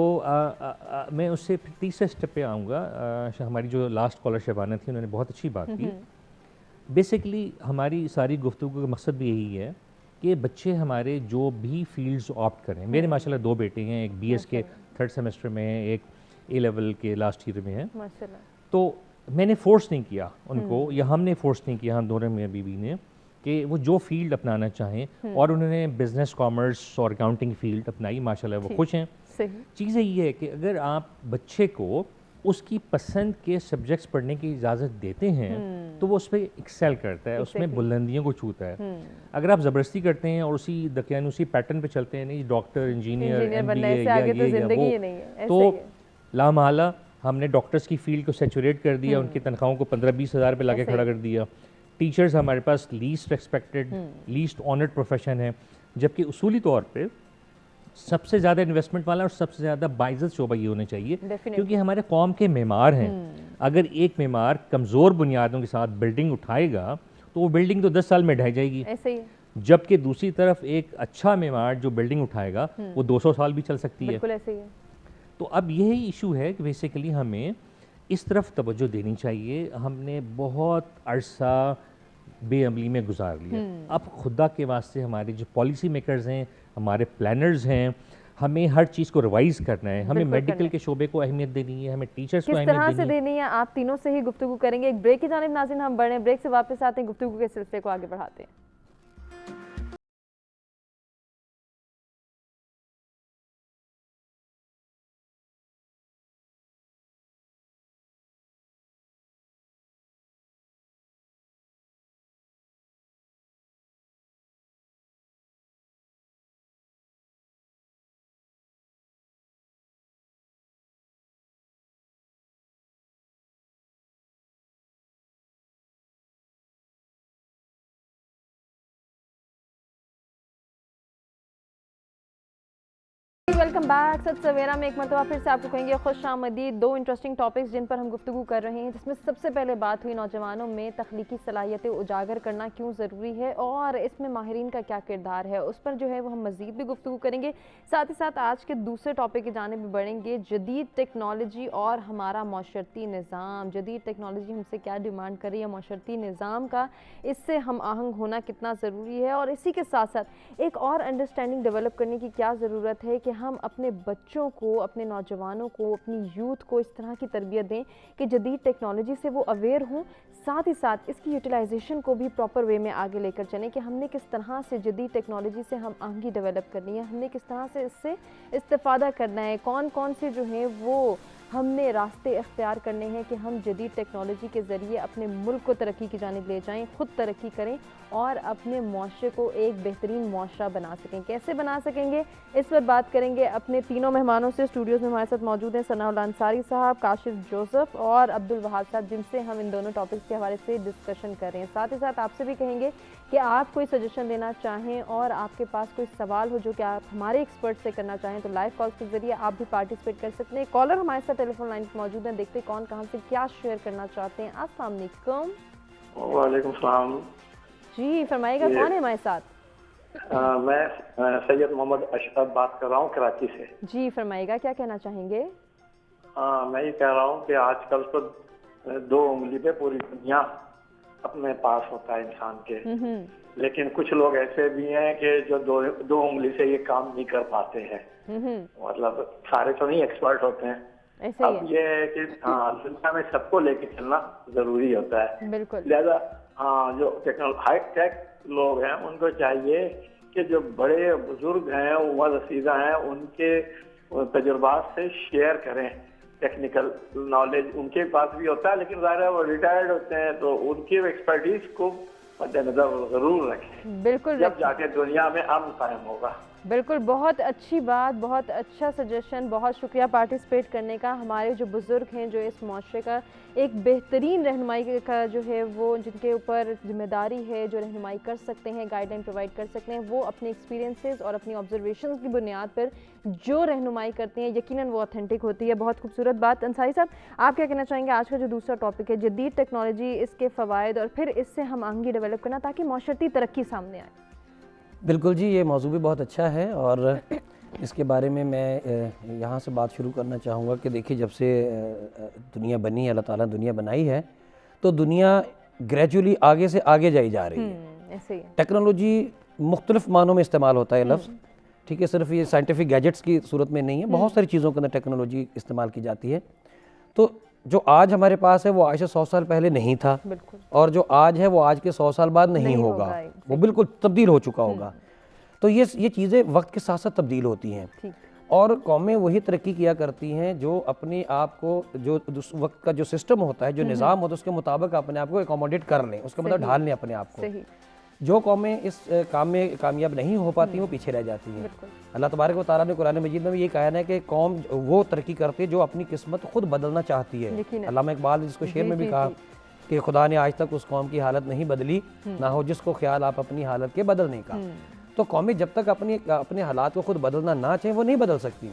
मैं उससे फिर तीसरे स्टेप पे आऊँगा। हमारी जो लास्ट कॉलर शबाना थी, उन्होंने बहुत अच्छी बात की। बेसिकली हमारी सारी गुफ्तगू का मकसद भी यही है कि बच्चे हमारे जो भी फील्ड्स ऑप्ट करें, मेरे माशाल्लाह 2 बेटे हैं, एक BS के 3rd सेमेस्टर में है, एक A लेवल के लास्ट ईयर में है। तो मैंने फोर्स नहीं किया उनको, या हमने फोर्स नहीं किया, हम दोनों में बीवी ने, कि वो जो फील्ड अपनाना चाहें, और उन्होंने बिजनेस, कॉमर्स और अकाउंटिंग फील्ड अपनाई, माशाल्लाह वो खुश हैं। चीज़ ये है कि अगर आप बच्चे को उसकी पसंद के सब्जेक्ट्स पढ़ने की इजाज़त देते हैं तो वो उस पर एक्सेल करता है, उसमें बुलंदियों को छूता है। अगर आप ज़बरदस्ती करते हैं और उसी पैटर्न पे चलते हैं, नहीं डॉक्टर, इंजीनियर, MBA या ये वो, तो लामहला हमने डॉक्टर्स की फील्ड को सैचुरेट कर दिया, उनकी तनख्वाहों को 15-20 हज़ार पे लाके खड़ा कर दिया। टीचर्स हमारे पास least respected, least honoured profession है, जबकि उसूली तौर पे सबसे ज़्यादा इन्वेस्टमेंट वाला और सबसे ज़्यादा बाइज़त शोबा ये होना चाहिए, क्योंकि हमारे कौम के मेमार हैं। अगर एक मेमार कमज़ोर बुनियादों के साथ बिल्डिंग उठाएगा तो वो बिल्डिंग तो 10 साल में ढह जाएगी, ऐसे ही। जबकि दूसरी तरफ एक अच्छा मेमार जो बिल्डिंग उठाएगा वो 200 साल भी चल सकती है। ऐसे ही है। तो अब यही इशू है कि बेसिकली हमें इस तरफ तवज्जो देनी चाहिए। हमने बहुत अरसा बेअमली में गुजार लिया। अब खुदा के वास्ते हमारे जो पॉलिसी मेकर्स हैं, हमारे प्लानर्स हैं, हमें हर चीज़ को रिवाइज करना है। हमें मेडिकल के शोबे को अहमियत देनी है, हमें टीचर्स को अहमियत किस तरह से देनी है, आप तीनों से ही गुफ्तगू करेंगे। एक ब्रेक की जानिब नाज़रीन हम बढ़े, ब्रेक से वापस आते हैं, गुफ्तगू के सिलसिले को आगे बढ़ाते हैं। Welcome back. सच सवेरा में एक मरतबा फिर से आपको कहेंगे खुश आमदीद। 2 इंटरेस्टिंग टॉपिक्स जिन पर हम गुफ्तगू कर रहे हैं, जिसमें सबसे पहले बात हुई नौजवानों में तख्लीकी सलाहियतें उजागर करना क्यों ज़रूरी है और इसमें माहिरीन का क्या किरदार है, उस पर जो है वो हम मज़ीद भी गुफ्तगू करेंगे। साथ ही साथ आज के दूसरे टॉपिक की जानिब भी बढ़ेंगे, जदीद टेक्नोलॉजी और हमारा माशरती निज़ाम। जदीद टेक्नोलॉजी हमसे क्या डिमांड कर रही है, माशरती निज़ाम का इससे हम आहंग होना कितना ज़रूरी है, और इसी के साथ साथ एक और अंडरस्टैंडिंग डेवलप करने की क्या ज़रूरत है कि ہم اپنے بچوں کو, اپنے نوجوانوں کو, اپنی یوتھ کو اس طرح کی تربیت دیں کہ جدید ٹیکنالوجی سے وہ اویئر ہوں, ساتھ ہی ساتھ اس کی یوٹیلائزیشن کو بھی پراپر وے میں آگے لے کر چلیں کہ ہم نے کس طرح سے جدید ٹیکنالوجی سے ہم آگے ڈیولپ کرنی ہے, ہم نے کس طرح سے اس سے استفادہ کرنا ہے, کون کون سے جو ہیں وہ ہم نے راستے اختیار کرنے ہیں کہ ہم جدید ٹیکنالوجی کے ذریعے اپنے ملک کو ترقی کی جانب لے جائیں, خود ترقی کریں اور اپنے معاشرے کو ایک بہترین معاشرہ بنا سکیں. کیسے بنا سکیں گے, اس پر بات کریں گے اپنے تینوں مہمانوں سے. اسٹوڈیوز میں ہمارے ساتھ موجود ہیں ثناء اللہ انصاری صاحب, کاشف جوزف اور عبد الوہاب صاحب, جن سے ہم ان دونوں ٹاپکس کے حوالے سے ڈسکشن کر رہے ہیں. ساتھ ہی ساتھ آپ سے بھی کہیں گے کہ آپ کوئی سجیشن دینا چاہیں اور آپ کے پاس کوئی سوال ہو جو کہ آپ ہمارے ایکسپرٹ سے کرنا چاہیں تو لائیو کال کے ذریعے آپ بھی پارٹیسپیٹ کر سکتے ہیں. کالر ہمارے ساتھ ٹیلی فون لائن پر موجود ہیں, دیکھتے کون کہاں سے کیا شیئر کرنا چاہتے ہیں. السلام علیکم. وعلیکم السلام. جی فرمائیے گا, کون ہے ہمارے ساتھ؟ میں سید محمد اشرف بات کر رہا ہوں کراچی سے. جی فرمائیے گا, کیا کہنا چاہیں گے؟ میں یہ کہہ رہا ہوں کہ آج کل تو 2 انگلی پہ پوری دنیا اپنے پاس ہوتا ہے انسان کے, لیکن کچھ لوگ ایسے بھی ہیں کہ جو 2 انگلی سے یہ کام نہیں کر پاتے ہیں. مطلب سارے تو نہیں ایکسپرٹ ہوتے ہیں. اب یہ ہے کہ دنیا میں سب کو لے کے چلنا ضروری ہوتا ہے. بالکل. لہذا جو ہائی ٹیک لوگ ہیں ان کو چاہیے کہ جو بڑے بزرگ ہیں, عمر رسیدہ ہیں, ان کے تجربات سے شیئر کریں. ٹیکنیکل نالج ان کے پاس بھی ہوتا ہے, لیکن ظاہر ہے وہ ریٹائرڈ ہوتے ہیں تو ان کی ایکسپرٹیز کو مد نظر ضرور رکھیں. بالکل, جب جا کے دنیا میں امن قائم ہوگا. بالکل, بہت اچھی بات, بہت اچھا سجیشن, بہت شکریہ پارٹیسپیٹ کرنے کا. ہمارے جو بزرگ ہیں جو اس معاشرے کا ایک بہترین رہنمائی کا جو ہے وہ جن کے اوپر ذمہ داری ہے, جو رہنمائی کر سکتے ہیں, گائیڈ لائن پرووائڈ کر سکتے ہیں, وہ اپنے ایکسپیرینسز اور اپنی آبزرویشنز کی بنیاد پر جو رہنمائی کرتے ہیں یقیناً وہ اوتھینٹک ہوتی ہے. بہت خوبصورت بات. انصاری صاحب, آپ کیا کہنا چاہیں گے آج کا جو دوسرا ٹاپک ہے جدید ٹیکنالوجی, اس کے فوائد اور پھر اس سے ہم آگے ڈیولپ کرنا تاکہ معاشرتی ترقی سامنے آئے؟ بالکل جی, یہ موضوع بھی بہت اچھا ہے اور اس کے بارے میں یہاں سے بات شروع کرنا چاہوں گا کہ دیکھیے جب سے دنیا بنی ہے, اللہ تعالیٰ نے دنیا بنائی ہے تو دنیا گریجولی آگے سے آگے جائی جا رہی ہے. ٹیکنالوجی مختلف معنوں میں استعمال ہوتا ہے لفظ, ٹھیک ہے, صرف یہ سائنٹیفک گیجٹس کی صورت میں نہیں ہے, بہت ساری چیزوں کے اندر ٹیکنالوجی استعمال کی جاتی ہے. تو جو آج ہمارے پاس ہے وہ آج سے 100 سال پہلے نہیں تھا, اور جو آج ہے وہ آج کے 100 سال بعد نہیں ہوگا, وہ بالکل تبدیل ہو چکا ہوگا. تو یہ چیزیں وقت کے ساتھ ساتھ تبدیل ہوتی ہیں, اور قومیں وہی ترقی کیا کرتی ہیں جو اپنے آپ کو, جو وقت کا جو سسٹم ہوتا ہے, جو نظام ہوتا ہے, اس کے مطابق اپنے آپ کو اکوموڈیٹ کر لیں, اس کا مطلب ڈھال لیں اپنے آپ کو. جو قومیں اس کام میں کامیاب نہیں ہو پاتی وہ پیچھے رہ جاتی ہیں. اللہ تبارک و تعالیٰ نے قرآن مجید میں بھی یہ کہا ہے کہ قوم وہ ترقی کرتی ہے جو اپنی قسمت خود بدلنا چاہتی ہے. علامہ اقبال نے جس کو شعر میں بھی کہا کہ خدا نے آج تک اس قوم کی حالت نہیں بدلی, نہ ہو جس کو خیال آپ اپنی حالت کے بدلنے کا. تو قومیں جب تک اپنے حالات کو خود بدلنا نہ چاہیں وہ نہیں بدل سکتی.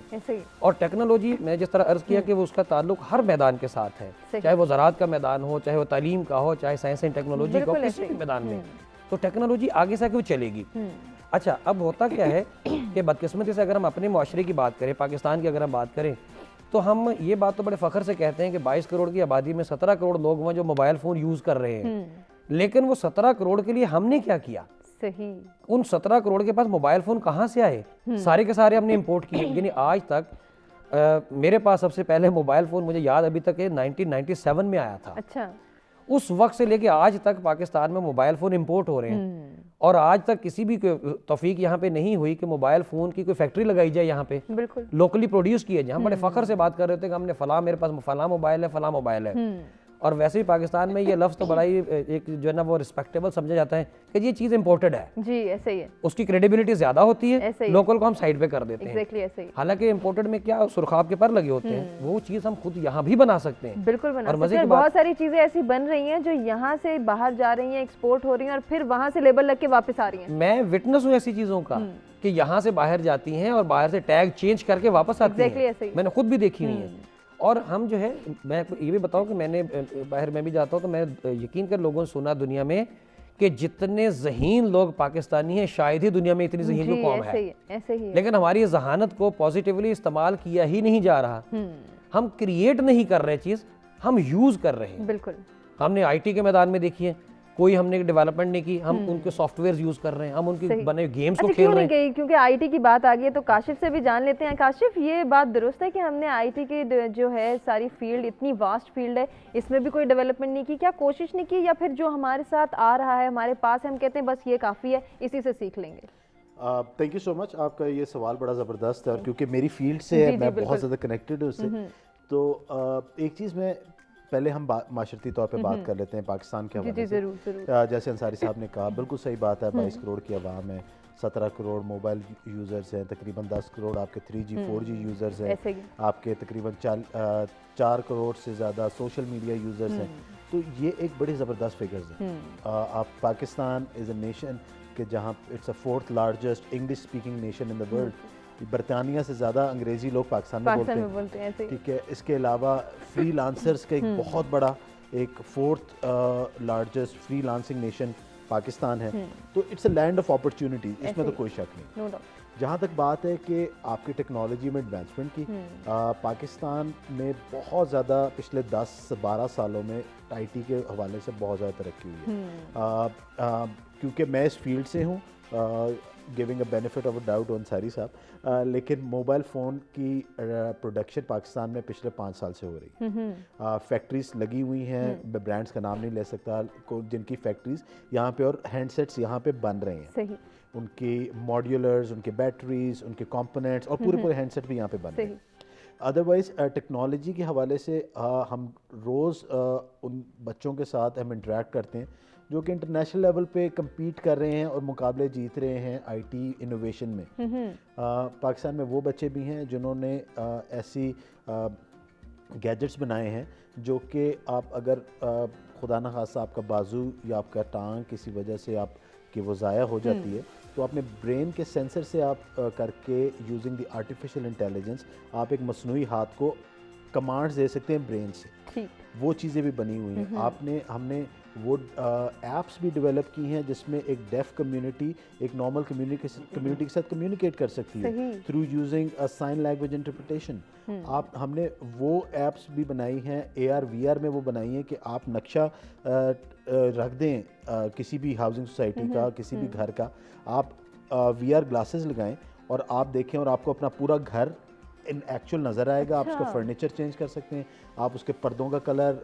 اور ٹیکنالوجی میں جس طرح عرض کیا کہ وہ اس کا تعلق ہر میدان کے ساتھ ہے, چاہے وہ زراعت کا میدان ہو, چاہے وہ تعلیم کا ہو, چاہے سائنس اینڈ ٹیکنالوجی کا ہو, کسی بھی میدان میں تو ٹیکنالوجی آگے سے آگے وہ چلے گی. اچھا, اب ہوتا کیا ہے کہ بدقسمتی سے اگر ہم اپنے معاشرے کی بات کریں, پاکستان کی اگر ہم بات کریں, تو ہم یہ بات تو بڑے فخر سے کہتے ہیں کہ 22 کروڑ کی آبادی میں 17 کروڑ لوگ ہیں جو موبائل فون یوز کر رہے ہیں. لیکن وہ 17 کروڑ کے لیے ہم نے کیا کیا؟ ان 17 کروڑ کے پاس موبائل فون کہاں سے آئے؟ سارے کے سارے ہم نے امپورٹ کیے. یعنی آج تک میرے پاس سب سے پہلے موبائل فون مجھے یاد ابھی تک 1997 میں آیا تھا. اچھا, اس وقت سے لے کے آج تک پاکستان میں موبائل فون امپورٹ ہو رہے ہیں, اور آج تک کسی بھی توفیق یہاں پہ نہیں ہوئی کہ موبائل فون کی کوئی فیکٹری لگائی جائے یہاں پہ, لوکلی پروڈیوس کیے جائے. ہم بڑے فخر سے بات کر رہے تھے کہ ہم نے فلاں, میرے پاس فلاں موبائل ہے, فلاں موبائل ہے. اور ویسے بھی پاکستان میں یہ لفظ تو بڑا ہی ایک جو ہے نا وہ ریسپیکٹیبل سمجھا جاتا ہے کہ یہ چیز امپورٹڈ ہے. جی ایسے ہی ہے, اس کی کریڈیبلٹی زیادہ ہوتی ہے, لوکل کو ہم سائڈ پہ کر دیتے ہیں. حالانکہ امپورٹڈ میں کیا سرخاب کے پر لگے ہوتے ہیں, وہ چیز ہم خود یہاں بھی بنا سکتے ہیں. بالکل بنا سکتے ہیں. بہت ساری چیزیں ایسی بن رہی ہیں جو یہاں سے باہر جا رہی ہیں, ایکسپورٹ ہو رہی ہیں, اور پھر وہاں سے لیبل لگ کے واپس آ رہی ہیں. میں وٹنس ہوں ایسی چیزوں کا کہ یہاں سے باہر جاتی ہیں اور باہر سے ٹیگ چینج کر کے واپس آتی ہیں. میں نے خود بھی دیکھی ہوئی ہیں. اور ہم جو ہے, میں یہ بھی بتاؤں کہ میں نے باہر میں بھی جاتا ہوں تو میں یقین کر لوگوں نے سنا دنیا میں کہ جتنے ذہین لوگ پاکستانی ہیں شاید ہی دنیا میں اتنی ذہین کوئی قوم ہے. لیکن ہماری ذہانت کو پازیٹیولی استعمال کیا ہی نہیں جا رہا. ہم کریٹ نہیں کر رہے چیز, ہم یوز کر رہے ہیں. بالکل, ہم نے آئی ٹی کے میدان میں دیکھیے کوئی ہم نے ڈیولپمنٹ نہیں کی, ہم ان کے سافٹ ویئر یوز کر رہے ہیں, ہم ان کے بنے گیمز کو کھیل رہے ہیں. کیونکہ آئی ٹی کی بات آ گئی ہے تو کاشف سے بھی جان لیتے ہیں. کاشف, یہ بات درست ہے کہ ہم نے آئی ٹی کی جو ہے ساری فیلڈ, اتنی واسٹ فیلڈ ہے, اس میں بھی کوئی ڈیولپمنٹ نہیں کی, کیا کوشش نہیں کی, یا پھر جو ہمارے ساتھ آ رہا ہے ہمارے پاس ہم کہتے ہیں بس یہ کافی ہے, اسی سے سیکھ لیں گے؟ تھینک یو سو مچ, آپ کا یہ سوال بڑا زبردست ہے, اور کیونکہ میری فیلڈ سے ہے, میں بہت زیادہ کنیکٹڈ ہوں اس سے. تو ایک چیز میں پہلے ہم معاشرتی طور پہ بات کر لیتے ہیں پاکستان کے حوالے سے. جیسے انصاری صاحب نے کہا, بالکل صحیح بات ہے, 22 کروڑ کی عوام ہے, 17 کروڑ موبائل یوزرز ہیں, تقریباً 10 کروڑ آپ کے 3G 4G یوزرز ہیں, آپ کے تقریباً 4 کروڑ سے زیادہ سوشل میڈیا یوزرز ہیں. تو یہ ایک بڑی زبردست فگرز ہیں. آپ پاکستان از اے نیشن کہ جہاں it's a 4th largest English speaking nation in the world. برطانیہ سے زیادہ انگریزی لوگ پاکستان میں بولتے ہیں, ٹھیک ہے. اس کے علاوہ فری لانسرز کا ایک بہت بڑا ایک 4th largest freelancing nation Pakistan ہے. تو it's a land of opportunity, اس میں تو کوئی شک نہیں. جہاں تک بات ہے کہ آپ کی ٹیکنالوجی میں ایڈوانسمنٹ کی, پاکستان میں بہت زیادہ پچھلے 10-12 سالوں میں آئی ٹی کے حوالے سے بہت زیادہ ترقی ہوئی ہے. کیونکہ میں اس فیلڈ سے ہوں, giving a benefit of a doubt Ansari صاحب, لیکن موبائل فون کی پروڈکشن پاکستان میں پچھلے 5 سال سے ہو رہی ہے. فیکٹریز لگی ہوئی ہیں, میں برانڈس کا نام نہیں لے سکتا, جن کی فیکٹریز یہاں پہ اور ہینڈ سیٹس یہاں پہ بن رہے ہیں. ان کی ماڈیولرز, ان کے بیٹریز, ان کے کمپوننٹس اور پورے ہینڈ سیٹ بھی یہاں پہ بن رہے ہیں. ادروائز ٹیکنالوجی کے حوالے سے ہم روز ان بچوں کے ساتھ ہم انٹریکٹ کرتے ہیں جو کہ انٹرنیشنل لیول پہ کمپیٹ کر رہے ہیں اور مقابلے جیت رہے ہیں آئی ٹی انوویشن میں. پاکستان میں وہ بچے بھی ہیں جنہوں نے ایسی گیجٹس بنائے ہیں جو کہ آپ اگر خدا نہ خواستہ آپ کا بازو یا آپ کا ٹانگ کسی وجہ سے آپ کی وہ ضائع ہو جاتی ہے, تو اپنے برین کے سینسر سے آپ کر کے یوزنگ دی آرٹیفیشیل انٹیلیجنس آپ ایک مصنوعی ہاتھ کو کمانڈز دے سکتے ہیں برین سے. وہ چیزیں بھی بنی ہوئی ہیں. ہم نے وہ ایپس بھی ڈیولپ کی ہیں جس میں ایک ڈیف کمیونٹی ایک نارمل کمیونٹی کے ساتھ کمیونیکیٹ کر سکتی ہے through using sign language interpretation. ہم نے وہ ایپس بھی بنائی ہیں, AR VR میں وہ بنائی ہیں کہ آپ نقشہ رکھ دیں کسی بھی ہاؤسنگ سوسائٹی کا, کسی بھی گھر کا, آپ VR گلاسز لگائیں اور آپ دیکھیں اور آپ کو اپنا پورا گھر ان ایکچوئل نظر آئے گا. آپ اس کا فرنیچر چینج کر سکتے ہیں, آپ اس کے پردوں کا کلر,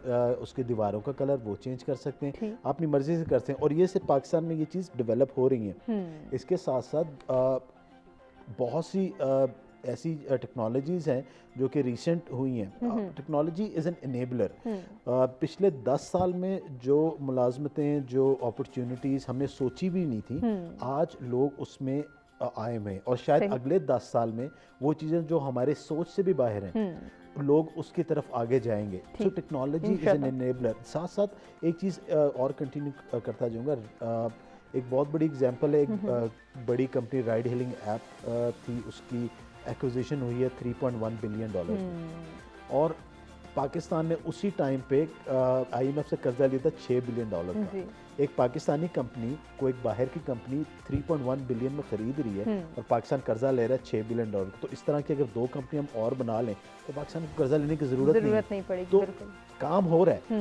اس کے دیواروں کا کلر وہ چینج کر سکتے ہیں, آپ اپنی مرضی سے کرتے ہیں. اور یہ صرف پاکستان میں یہ چیز ڈیولپ ہو رہی ہیں. اس کے ساتھ ساتھ بہت سی ایسی ٹیکنالوجیز ہیں جو کہ ریسنٹ ہوئی ہیں. Technology is an enabler. پچھلے 10 سال میں جو ملازمتیں, جو اپرچونٹیز ہم نے سوچی بھی نہیں تھیں, آج لوگ اس میں آئے ہوئے ہیں, اور شاید اگلے 10 سال میں وہ چیزیں جو ہمارے سوچ سے بھی باہر ہیں لوگ اس کی طرف آگے جائیں گے. So technology is an enabler. ساتھ ساتھ ایک چیز اور کنٹینیو کرتا جاؤں گا. ایک بہت بڑی اگزامپل ہے, ایک بڑی کمپنی رائڈ ہیلنگ ایپ تھی, اس کی ایکوزیشن ہوئی ہے $3.1 بلین, اور پاکستان نے اسی ٹائم پہ IMF سے قرضہ لیا تھا $6 بلین کا. ایک پاکستانی کمپنی کو ایک باہر کی کمپنی 3.1 بلین میں خرید رہی ہے اور پاکستان قرضہ لے رہا ہے $6 بلین. تو اس طرح کی اگر 2 کمپنی ہم اور بنا لیں تو پاکستان کو قرضہ لینے کی ضرورت نہیں پڑے گی. تو کام ہو رہا ہے,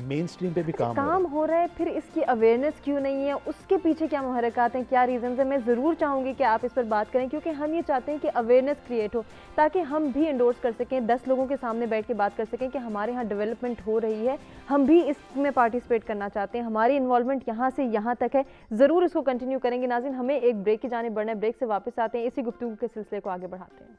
مین سٹریم پہ بھی کام ہو رہا ہے. پھر اس کی اویئرنیس کیوں نہیں ہے, اس کے پیچھے کیا محرکات ہیں, کیا ریزنز ہیں؟ میں ضرور چاہوں گی کہ آپ اس پر بات کریں, کیونکہ ہم یہ چاہتے ہیں کہ اویئرنیس کریٹ ہو تاکہ ہم بھی انڈورس کر سکیں, 10 لوگوں کے سامنے بیٹھ کے بات کر سکیں کہ ہمارے ہاں ڈیولپمنٹ ہو رہی ہے, ہم بھی اس میں پارٹیسپیٹ کرنا چاہتے ہیں, ہماری انوالومنٹ یہاں سے یہاں تک ہے. ضرور اس کو کنٹینیو کریں گے. ناظرین, ہمیں ایک بریک کی جانب بڑھنا ہے, بریک سے واپس آتے ہیں, اسی گفتگو کے سلسلے کو آگے بڑھاتے ہیں.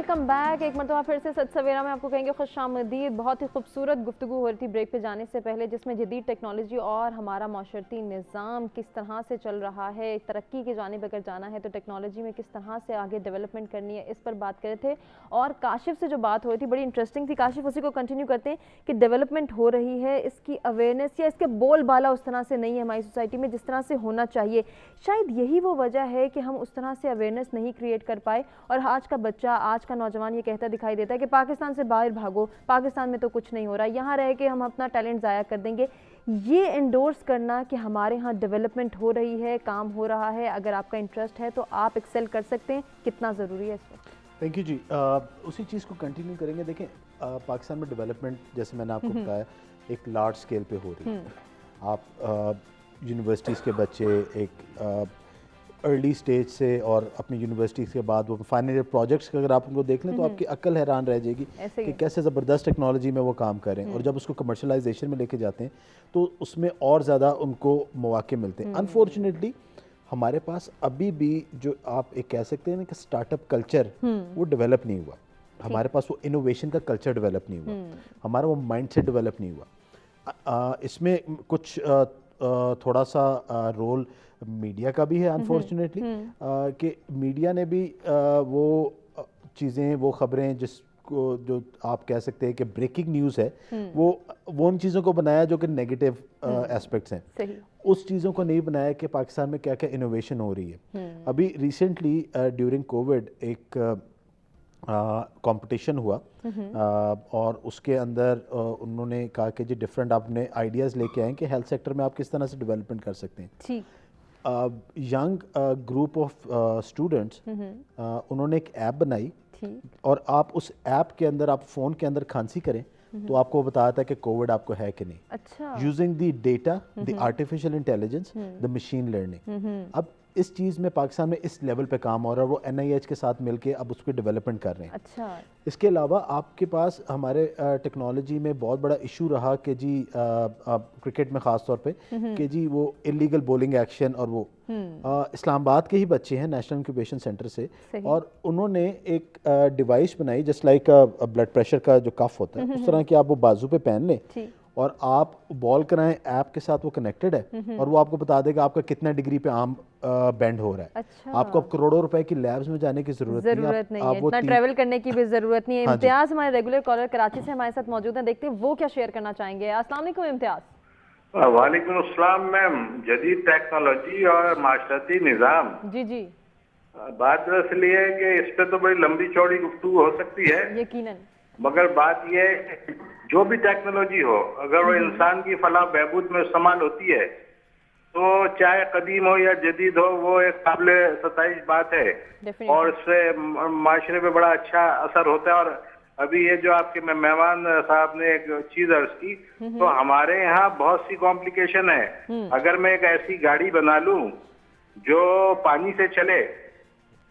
Welcome back. एक मरतबा फिर से सच सवेरा में आपको कहेंगे खुशामदीद। बहुत ही खूबसूरत गुफ्तगू हो रही थी ब्रेक पे जाने से पहले, जिसमें जदीद टेक्नोलॉजी और हमारा माशरती निज़ाम किस तरह से चल रहा है। तरक्की की जानिब अगर जाना है तो टेक्नोलॉजी में किस तरह से आगे डेवलपमेंट करनी है, इस पर बात कर रहे थे। और काशिफ से जो बात हो रही थी बड़ी इंटरेस्टिंग थी। काशिफ, उसी को कंटिन्यू करते हैं कि डेवलपमेंट हो रही है, इसकी अवेयरनेस या इसके बोलबाला उस तरह से नहीं है हमारी सोसाइटी में जिस तरह से होना चाहिए। शायद यही वो वजह है कि हम उस तरह से अवेयरनेस नहीं क्रिएट कर पाए और आज का बच्चा, आज का नौजवान ये कहता दिखाई देता है कि पाकिस्तान से बाहर भागो, पाकिस्तान में तो कुछ नहीं हो रहा, यहाँ रह के हम अपना टैलेंट ज़ाया कर देंगे। ये एंडोर्स करना कि हमारे यहाँ डेवलपमेंट हो रही है, काम हो रहा है, अगर आपका इंटरेस्ट है तो आप एक्सेल कर सकते हैं, कितना ज़रूरी है इस वक्त? थैंक यू जी। उसी चीज़ को कंटिन्यू करेंगे। देखें, पाकिस्तान में डेवलपमेंट जैसे मैंने आपको बताया एक लार्ज स्केल पे हो रही है। आप यूनिवर्सिटीज़ के बच्चे एक अर्ली स्टेज से और अपनी यूनिवर्सिटी के बाद वो फाइनल ईयर प्रोजेक्ट्स का अगर आप उनको देख लें तो आपकी अक्ल हैरान रह जाएगी कि कैसे ज़बरदस्त टेक्नोलॉजी में वो काम कर रहे हैं। और जब उसको कमर्शलाइजेशन में लेके जाते हैं तो उसमें और ज़्यादा उनको मौके मिलते हैं। अनफॉर्चुनेटली हमारे पास अभी भी जो आप एक कह सकते हैं ना कि स्टार्टअप कल्चर वो डेवलप नहीं हुआ। हमारे पास वो इनोवेशन का कल्चर डेवलप नहीं हुआ, हमारा वो माइंडसेट डेवलप नहीं हुआ। इसमें कुछ थोड़ा सा रोल मीडिया का भी है अनफॉर्चुनेटली, कि मीडिया ने भी वो चीज़ें, वो खबरें जिसको जो आप कह सकते हैं कि ब्रेकिंग न्यूज़ है, वो उन चीज़ों को बनाया जो कि नेगेटिव एस्पेक्ट्स हैं। उस चीज़ों को नहीं बनाया कि पाकिस्तान में क्या क्या इनोवेशन हो रही है। अभी रिसेंटली ड्यूरिंग कोविड एक कंपटीशन हुआ और उसके अंदर उन्होंने कहा कि जी डिफरेंट आपने आइडियाज़ लेके आए कि हेल्थ सेक्टर में आप किस तरह से डेवलपमेंट कर सकते हैं। यंग ग्रुप ऑफ स्टूडेंट्स उन्होंने एक ऐप बनाई और आप उस ऐप के अंदर, आप फ़ोन के अंदर खांसी करें तो आपको बताता है कि कोविड आपको है कि नहीं। अच्छा। Using the data, the artificial intelligence, the machine learning. अब इस चीज़ में पाकिस्तान में इस लेवल पे काम हो रहा है, वो NIH के साथ मिलके अब उसको डेवलपमेंट कर रहे हैं। अच्छा। इसके अलावा आपके पास हमारे टेक्नोलॉजी में बहुत बड़ा इशू रहा कि जी क्रिकेट में ख़ास तौर पे कि जी वो इलीगल बॉलिंग एक्शन, और वो इस्लामाबाद के ही बच्चे हैं नेशनल इंक्यूबेशन सेंटर से, और उन्होंने एक डिवाइस बनाई जस्ट लाइक ब्लड प्रेशर का जो कफ होता है उस तरह की, आप वो बाजू पे पहन लें और आप बॉल कराएं, ऐप के साथ वो कनेक्टेड है और वो आपको बता देगा आपका कितना डिग्री पे आर्म बेंड हो रहा है। अच्छा। आपको अब करोड़ों रुपए की लैब्स में जाने की जरूरत नहीं है, इतना ट्रैवल करने की भी जरूरत नहीं है। इम्तियाज हमारे रेगुलर कॉलर कराची से हमारे साथ मौजूद हैं, देखते हैं वो क्या शेयर करना चाहेंगे। अस्सलाम वालेकुम इम्तियाज। वालेकुम अस्सलाम मैम। जदीद टेक्नोलॉजी और माशरती निज़ाम। जी जी। बात दरअसल ये है कि इस पे तो बड़ी लंबी चौड़ी गुफ्तगू हो सकती है यकीनन, मगर बात ये है जो भी टेक्नोलॉजी हो अगर वो इंसान की फलाह बहबूद में इस्तेमाल होती है तो चाहे कदीम हो या जदीद हो वो एक काबिल सताइश बात है और इससे माशरे पे बड़ा अच्छा असर होता है। और अभी ये जो आपके मेहमान साहब ने एक चीज अर्ज की तो हमारे यहाँ बहुत सी कॉम्प्लिकेशन है। अगर मैं एक ऐसी गाड़ी बना लूं जो पानी से चले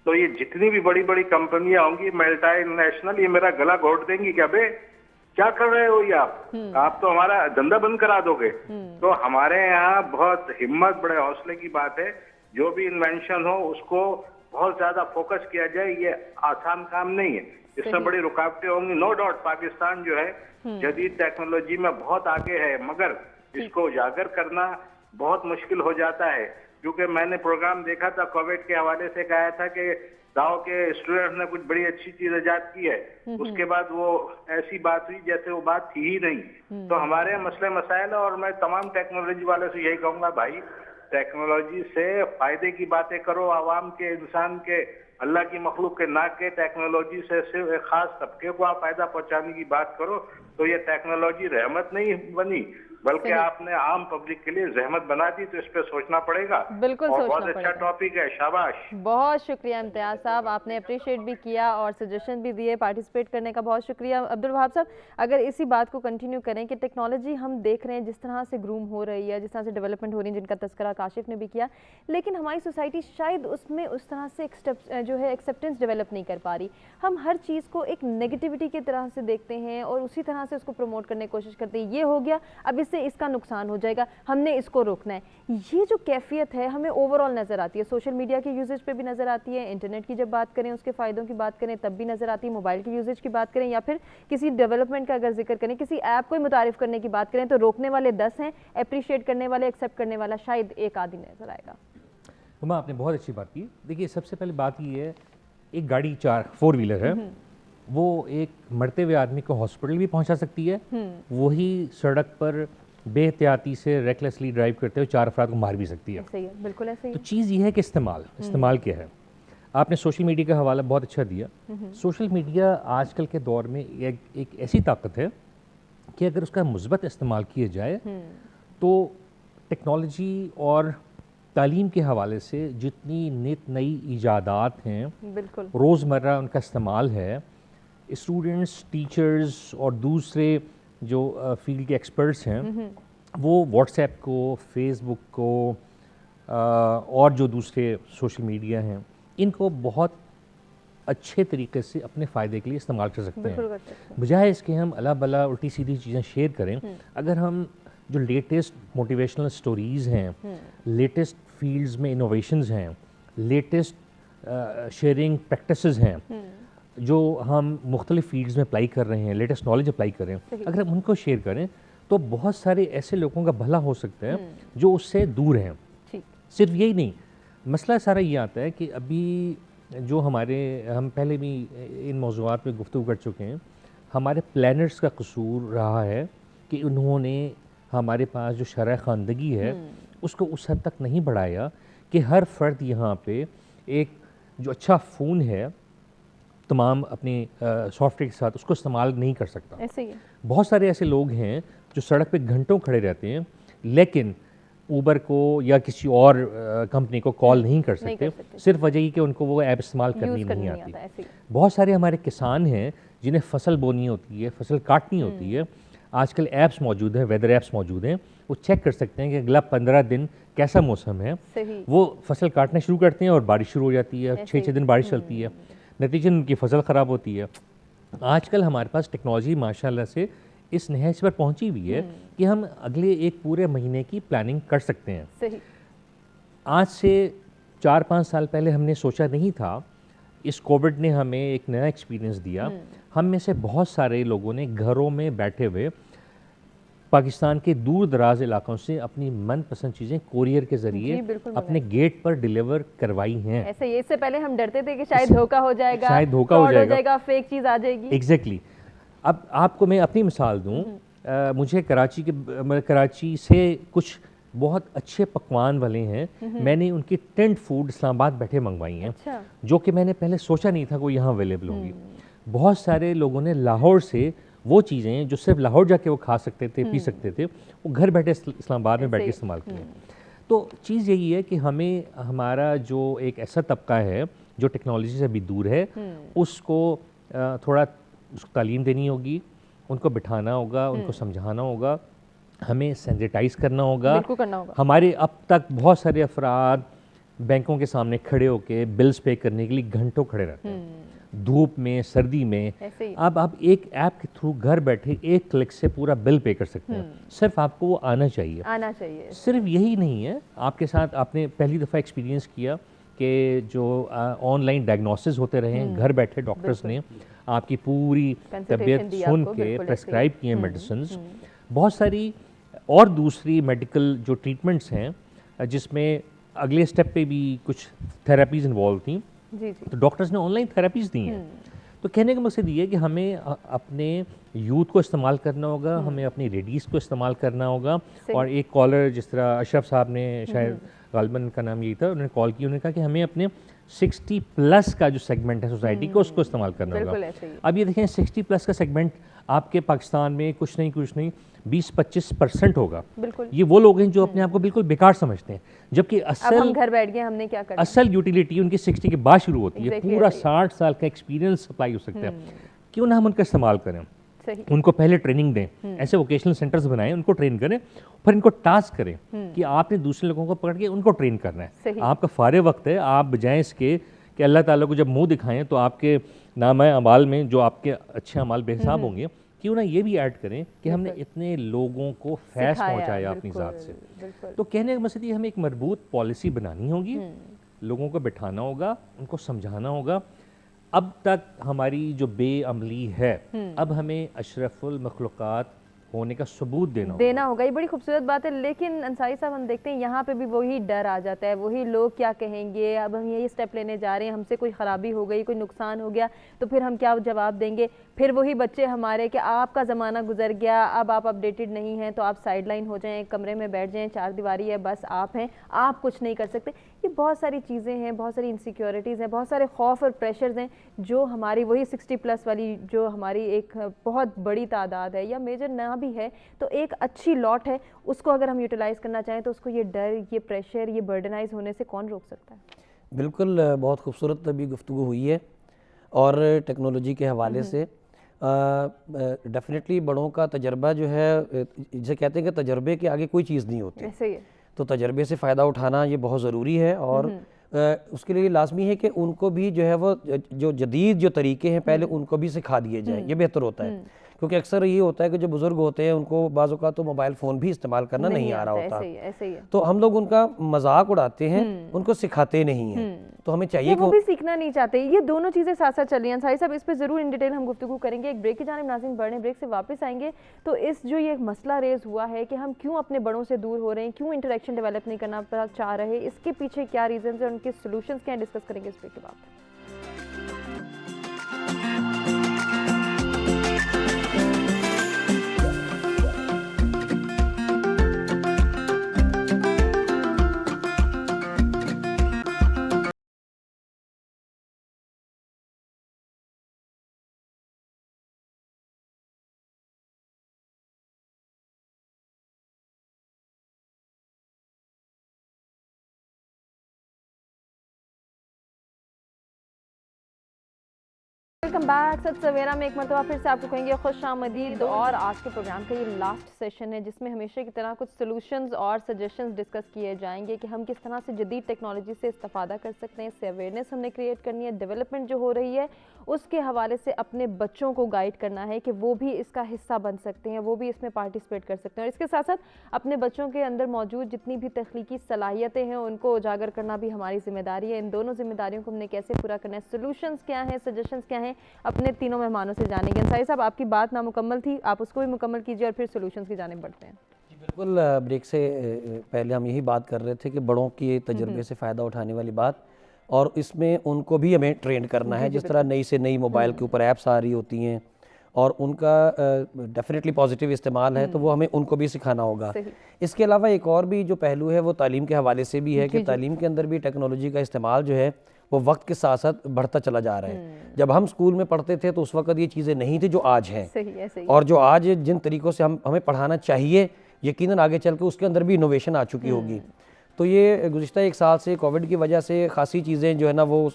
तो ये जितनी भी बड़ी बड़ी कंपनियां होंगी, मल्टा इंटरनेशनल, ये मेरा गला घोट देंगी क्या बे क्या कर रहे हो ये आप तो हमारा धंधा बंद करा दोगे। तो हमारे यहाँ बहुत हिम्मत, बड़े हौसले की बात है, जो भी इन्वेंशन हो उसको बहुत ज्यादा फोकस किया जाए। ये आसान काम नहीं है, इसमें बड़ी रुकावटें होंगी। नो डाउट पाकिस्तान जो है जदीद टेक्नोलॉजी में बहुत आगे है, मगर इसको उजागर करना बहुत मुश्किल हो जाता है। क्योंकि मैंने प्रोग्राम देखा था कोविड के हवाले से, कहा था कि दाव के स्टूडेंट्स ने कुछ बड़ी अच्छी चीज इजाद की है, उसके बाद वो ऐसी बात हुई जैसे वो बात थी ही नहीं। तो हमारे मसले मसाइल, और मैं तमाम टेक्नोलॉजी वाले से यही कहूंगा, भाई टेक्नोलॉजी से फायदे की बातें करो, आवाम के, इंसान के, अल्लाह की मखलूक के ना के। टेक्नोलॉजी से सिर्फ एक खास तबके को आप फायदा पहुंचाने की बात करो तो ये टेक्नोलॉजी रहमत नहीं बनी बल्कि आपने आम पब्लिक के लिए जहमत बना दी। तो इस पे सोचना पड़ेगा। बिल्कुल, और बहुत अच्छा टॉपिक है, शाबाश। बहुत शुक्रिया इम्तियाज साहब, आपने अप्रिशिएट भी किया और सजेशन भी दिए, पार्टिसिपेट करने का बहुत शुक्रिया। अब्दुल वहाब साहब, अगर इसी बात को कंटिन्यू करें कि टेक्नोलॉजी हम देख रहे हैं जिस तरह से ग्रूम हो रही है, जिस तरह से डेवलपमेंट हो रही है, जिनका तस्करा काशिफ ने भी किया, लेकिन हमारी सोसाइटी शायद उसमें उस तरह से जो है एक्सेप्टेंस डेवलप नहीं कर पा रही। हम हर चीज़ को एक नेगेटिविटी की तरह से देखते हैं और उसी तरह से उसको प्रमोट करने की कोशिश करते हैं। ये हो गया, अब इससे से इसका नुकसान हो जाएगा, हमने इसको रोकना है। ये जो कैफियत है हमें ओवरऑल नज़र आती है, सोशल मीडिया के यूजेज पे भी नज़र आती है, इंटरनेट की जब बात करें उसके फ़ायदों की बात करें तब भी नज़र आती है, मोबाइल के यूजेज की बात करें या फिर किसी डेवलपमेंट का अगर जिक्र करें, किसी ऐप को मुतारिफ करने की बात करें तो रोकने वाले 10 हैं, अप्रिशिएट करने वाले, एक्सेप्ट करने वाला शायद एक आदमी नज़र आएगा। हुमा, आपने बहुत अच्छी बात की। देखिए, सबसे पहले बात ये है, एक गाड़ी 4 व्हीलर है, वो एक मरते हुए आदमी को हॉस्पिटल भी पहुंचा सकती है, वही सड़क पर बेहतियाती से रेकलेसली ड्राइव करते हुए 4 अफराद को मार भी सकती है। ऐसे ही है, बिल्कुल ऐसे ही। तो चीज़ ये है कि इस्तेमाल क्या है। आपने सोशल मीडिया का हवाला बहुत अच्छा दिया। सोशल मीडिया आजकल के दौर में एक ऐसी ताकत है कि अगर उसका मुस्बत इस्तेमाल किया जाए तो टेक्नोलॉजी और तालीम के हवाले से जितनी नित नई ईजादात हैं, बिल्कुल रोज़मर्रा उनका इस्तेमाल है, स्टूडेंट्स, टीचर्स और दूसरे जो फील्ड के एक्सपर्ट्स हैं वो व्हाट्सएप को, फेसबुक को और जो दूसरे सोशल मीडिया हैं इनको बहुत अच्छे तरीके से अपने फ़ायदे के लिए इस्तेमाल कर सकते हैं। बजाय इसके हम अला बला उल्टी सीधी चीज़ें शेयर करें, अगर हम जो लेटेस्ट मोटिवेशनल स्टोरीज़ हैं, लेटेस्ट फील्ड्स में इनोवेशंस हैं, लेटेस्ट शेयरिंग प्रैक्टिसेस हैं जो हम मुख्तलिफ फील्ड्स में अप्लाई कर रहे हैं, लेटेस्ट नॉलेज अप्लाई कर रहे हैं, अगर हम उनको शेयर करें तो बहुत सारे ऐसे लोगों का भला हो सकता है जो उससे दूर हैं। सिर्फ यही नहीं, मसला सारा ये आता है कि अभी जो हम पहले भी इन मौज़ूआत में गुफ्तगू कर चुके हैं, हमारे प्लानर्स का कसूर रहा है कि उन्होंने हमारे पास जो शरह ख़ानदगी है उसको उस हद तक नहीं बढ़ाया कि हर फ़र्द यहाँ पे एक जो अच्छा फ़ोन है तमाम अपने सॉफ्टवेयर के साथ उसको इस्तेमाल नहीं कर सकता। ऐसे ही बहुत सारे ऐसे लोग हैं जो सड़क पे घंटों खड़े रहते हैं लेकिन ऊबर को या किसी और कंपनी को कॉल नहीं कर सकते, सिर्फ वजह ही कि उनको वो ऐप इस्तेमाल करनी नहीं आती। बहुत सारे हमारे किसान हैं जिन्हें फसल बोनी होती है, फसल काटनी होती है, आजकल ऐप्स मौजूद हैं, वेदर ऐप्स मौजूद हैं, वो चेक कर सकते हैं कि अगला 15 दिन कैसा मौसम है, वो फसल काटना शुरू करते हैं और बारिश शुरू हो जाती है, 6-6 दिन बारिश चलती है, नतीजन उनकी फसल ख़राब होती है। आजकल हमारे पास टेक्नोलॉजी माशाल्लाह से इस नहज पर पहुंची हुई है कि हम अगले एक पूरे महीने की प्लानिंग कर सकते हैं। सही। आज से 4-5 साल पहले हमने सोचा नहीं था, इस कोविड ने हमें एक नया एक्सपीरियंस दिया। हम में से बहुत सारे लोगों ने घरों में बैठे हुए पाकिस्तान के दूर दराज इलाकों से अपनी मनपसंद चीज़ें कोरियर के ज़रिए अपने गेट पर डिलीवर करवाई हैं। ऐसे ही, इससे पहले हम डरते थे कि शायद धोखा हो जाएगा, फेक चीज़ आ जाएगी। एग्जैक्टली। अब आपको मैं अपनी मिसाल दूं, मुझे कराची से कुछ बहुत अच्छे पकवान वाले हैं, मैंने उनकी टेंट फूड इस्लामाबाद बैठे मंगवाई हैं। अच्छा। जो कि मैंने पहले सोचा नहीं था कि यहाँ अवेलेबल होंगी। बहुत सारे लोगों ने लाहौर से वो चीज़ें जो सिर्फ लाहौर जाके वो खा सकते थे, पी सकते थे, वो घर बैठे इस्लामाबाद में बैठ के इस्तेमाल किए। तो चीज़ यही है कि हमें हमारा जो एक ऐसा तबका है जो टेक्नोलॉजी से अभी दूर है, उसको थोड़ा उसको तालीम देनी होगी, उनको बिठाना होगा, उनको समझाना होगा, हमें सेंसिटाइज करना होगा। हमारे अब तक बहुत सारे अफराद बैंकों के सामने खड़े होके बिल्स पे करने के लिए घंटों खड़े रहते हैं, धूप में, सर्दी में। अब आप एक ऐप के थ्रू घर बैठे एक क्लिक से पूरा बिल पे कर सकते हैं। सिर्फ आपको वो आना चाहिए। सिर्फ यही नहीं है, आपके साथ आपने पहली दफ़ा एक्सपीरियंस किया कि जो ऑनलाइन डायग्नोसिस होते रहे, घर बैठे डॉक्टर्स ने आपकी पूरी तबीयत सुन के प्रेस्क्राइब किए मेडिसिन। बहुत सारी और दूसरी मेडिकल जो ट्रीटमेंट्स हैं जिसमें अगले स्टेप पे भी कुछ थेरेपीज़ इन्वॉल्व थी, तो डॉक्टर्स ने ऑनलाइन थेरेपीज़ दी हैं। तो कहने का मकसद ये है कि हमें अपने यूथ को इस्तेमाल करना होगा, हमें अपनी लेडीज़ को इस्तेमाल करना होगा। और एक कॉलर जिस तरह अशरफ साहब ने, शायद गालिबन का नाम यही था, उन्होंने कॉल की, उन्होंने कहा कि हमें अपने 60+ का जो सेगमेंट है सोसाइटी को, उसको इस्तेमाल करना होगा। अब ये देखें, 60+ का सेगमेंट आपके पाकिस्तान में कुछ नहीं 20-25% होगा। ये वो लोग हैं जो अपने आप को बिल्कुल बेकार समझते हैं, जबकि अब हम घर बैठ गए, हमने क्या करना? असल यूटिलिटी उनकी 60 के बाद शुरू होती है। पूरा 60 साल का एक्सपीरियंस अप्लाई हो सकता है। क्यों ना हम उनका इस्तेमाल करें, उनको पहले ट्रेनिंग दें, ऐसे वोकेशनल सेंटर्स बनाएं, उनको ट्रेन करें, फिर इनको टास्क करें कि आपने दूसरे लोगों को पकड़ के उनको ट्रेन करना है। आपका फारे वक्त है, आप बजाय इसके कि अल्लाह ताला को जब मुंह दिखाएं तो आपके नाम अमाल में जो आपके अच्छे अमाल बेहिसाब होंगे, کیوں نہ یہ بھی ایڈ کریں کہ ہم نے اتنے لوگوں کو فیض پہنچایا اپنی ذات سے. تو کہنے کا مقصد یہ ہمیں ایک مربوط پالیسی بنانی ہوگی, لوگوں کو بٹھانا ہوگا, ان کو سمجھانا ہوگا. اب تک ہماری جو بے عملی ہے, اب ہمیں اشرف المخلوقات ہونے کا ثبوت دینا ہوگا. یہ بڑی خوبصورت بات ہے. لیکن انصاری صاحب ہم دیکھتے ہیں یہاں پہ بھی وہی ڈر آ جاتا ہے, وہی لوگ کیا کہیں گے, اب ہم یہی سٹیپ لینے جا رہے ہیں, ہم سے کوئی خرابی ہو گئی, کوئی نقصان ہو گیا تو پھر ہم کیا جواب دیں گے. پھر وہی بچے ہمارے کہ آپ کا زمانہ گزر گیا, اب آپ اپڈیٹڈ نہیں ہیں تو آپ سائڈ لائن ہو جائیں, ایک کمرے میں بیٹھ جائیں, 4 دیواری ہے بس آپ ہیں, آپ کچھ نہیں کر سکتے. یہ بہت ساری چیزیں ہیں, بہت ساری انسیکیورٹیز ہیں, بہت سارے خوف اور پریشرز ہیں جو ہماری وہی 60+ والی جو ہماری ایک بہت بڑی تعداد ہے, یا میجر نہ بھی ہے تو ایک اچھی لاٹ ہے, اس کو اگر ہم یوٹیلائز کرنا چاہیں تو اس کو یہ ڈر, یہ پریشر, یہ برڈنائز ہونے سے کون روک سکتا ہے؟ بالکل, بہت خوبصورت ابھی گفتگو ہوئی ہے. اور ٹیکنالوجی کے حوالے سے ڈیفینیٹلی بڑوں کا تجربہ جو ہے, جسے کہتے ہیں کہ تجربے کے آگے کوئی چیز نہیں ہوتی, ایسے ہی ہے. تو تجربے سے فائدہ اٹھانا یہ بہت ضروری ہے. اور اس کے لیے لازمی ہے کہ ان کو بھی جو ہے وہ جو جدید جو طریقے ہیں پہلے ان کو بھی سکھا دیے جائیں, یہ بہتر ہوتا ہے. کیونکہ اکثر یہ ہوتا ہے کہ جو بزرگ ہوتے ہیں ان کو بعض اوقات تو موبائل فون بھی استعمال کرنا نہیں آ رہا ہوتا, تو ہم لوگ ان کا مذاق اڑاتے ہیں, ان کو سکھاتے نہیں ہیں. تو ہمیں چاہیے کہ وہ بھی سیکھنا نہیں چاہتے. یہ دونوں چیزیں ساتھ ساتھ چل رہی ہیں. انصاری صاحب اس پہ ضرور ان ڈیٹیل ہم گفتگو کریں گے. ایک بریک کی جانب ناظرین بڑھنے, بریک سے واپس آئیں گے تو اس جو یہ مسئلہ ریز ہوا ہے کہ ہم کیوں اپنے بڑوں سے دور ہو رہے ہیں, کیوں انٹریکشن ڈیولپ نہیں کرنا چاہ رہے, اس کے پیچھے کیا ریزنز ہیں, ان کے سولوشنز کیا ہیں, ڈسکس کریں گے اس بریک کے بعد. Welcome back. ست سویرا میں ایک مرتبہ پھر سے آپ کو کہیں گے خوش آمدید. اور آج کے پروگرام کا یہ لاسٹ سیشن ہے جس میں ہمیشہ کی طرح کچھ سولوشنز اور سجیشنز ڈسکس کیے جائیں گے کہ ہم کس طرح سے جدید ٹیکنالوجی سے استفادہ کر سکتے ہیں, اس سے اویئرنیس ہم نے کریٹ کرنی ہے, ڈیولپمنٹ جو ہو رہی ہے اس کے حوالے سے اپنے بچوں کو گائیڈ کرنا ہے کہ وہ بھی اس کا حصہ بن سکتے ہیں, وہ بھی اس میں پارٹیسپیٹ کر سکتے ہیں. اور اس کے ساتھ ساتھ اپنے بچوں کے اندر موجود جتنی بھی تخلیقی صلاحیتیں ہیں ان کو اجاگر کرنا بھی ہماری ذمہ داری ہے. ان دونوں ذمہ داریوں کو ہم نے کیسے پورا کرنا ہے, سولوشنز کیا ہیں, سجیشنز کیا ہیں, اپنے تینوں مہمانوں سے جانیں گے. انصاری صاحب آپ کی بات نامکمل تھی, آپ اس کو بھی مکمل کیجیے اور پھر سولوشنز کی جانب بڑھتے ہیں. بالکل, بریک سے پہلے ہم یہی بات کر رہے تھے کہ بڑوں کے تجربے سے فائدہ اٹھانے والی بات, اور اس میں ان کو بھی ہمیں ٹرین کرنا ہے. جس طرح نئی سے نئی موبائل کے اوپر ایپس آ رہی ہوتی ہیں اور ان کا ڈیفینیٹلی پازیٹیو استعمال ہے, تو وہ ہمیں ان کو بھی سکھانا ہوگا. اس کے علاوہ ایک اور بھی جو پہلو ہے وہ تعلیم کے حوالے سے بھی ہے کہ تعلیم کے اندر بھی ٹیکنالوجی کا استعمال جو ہے وہ وقت کے ساتھ ساتھ بڑھتا چلا جا رہا ہے. جب ہم اسکول میں پڑھتے تھے تو اس وقت یہ چیزیں نہیں تھی جو آج ہیں, اور جو آج جن طریقوں سے ہمیں پڑھانا چاہیے یقیناً آگے چل کے اس کے اندر بھی انوویشن آ چکی ہوگی. تو یہ گزشتہ 1 سال سے کووڈ کی وجہ سے خاصی چیزیں جو ہے نا وہ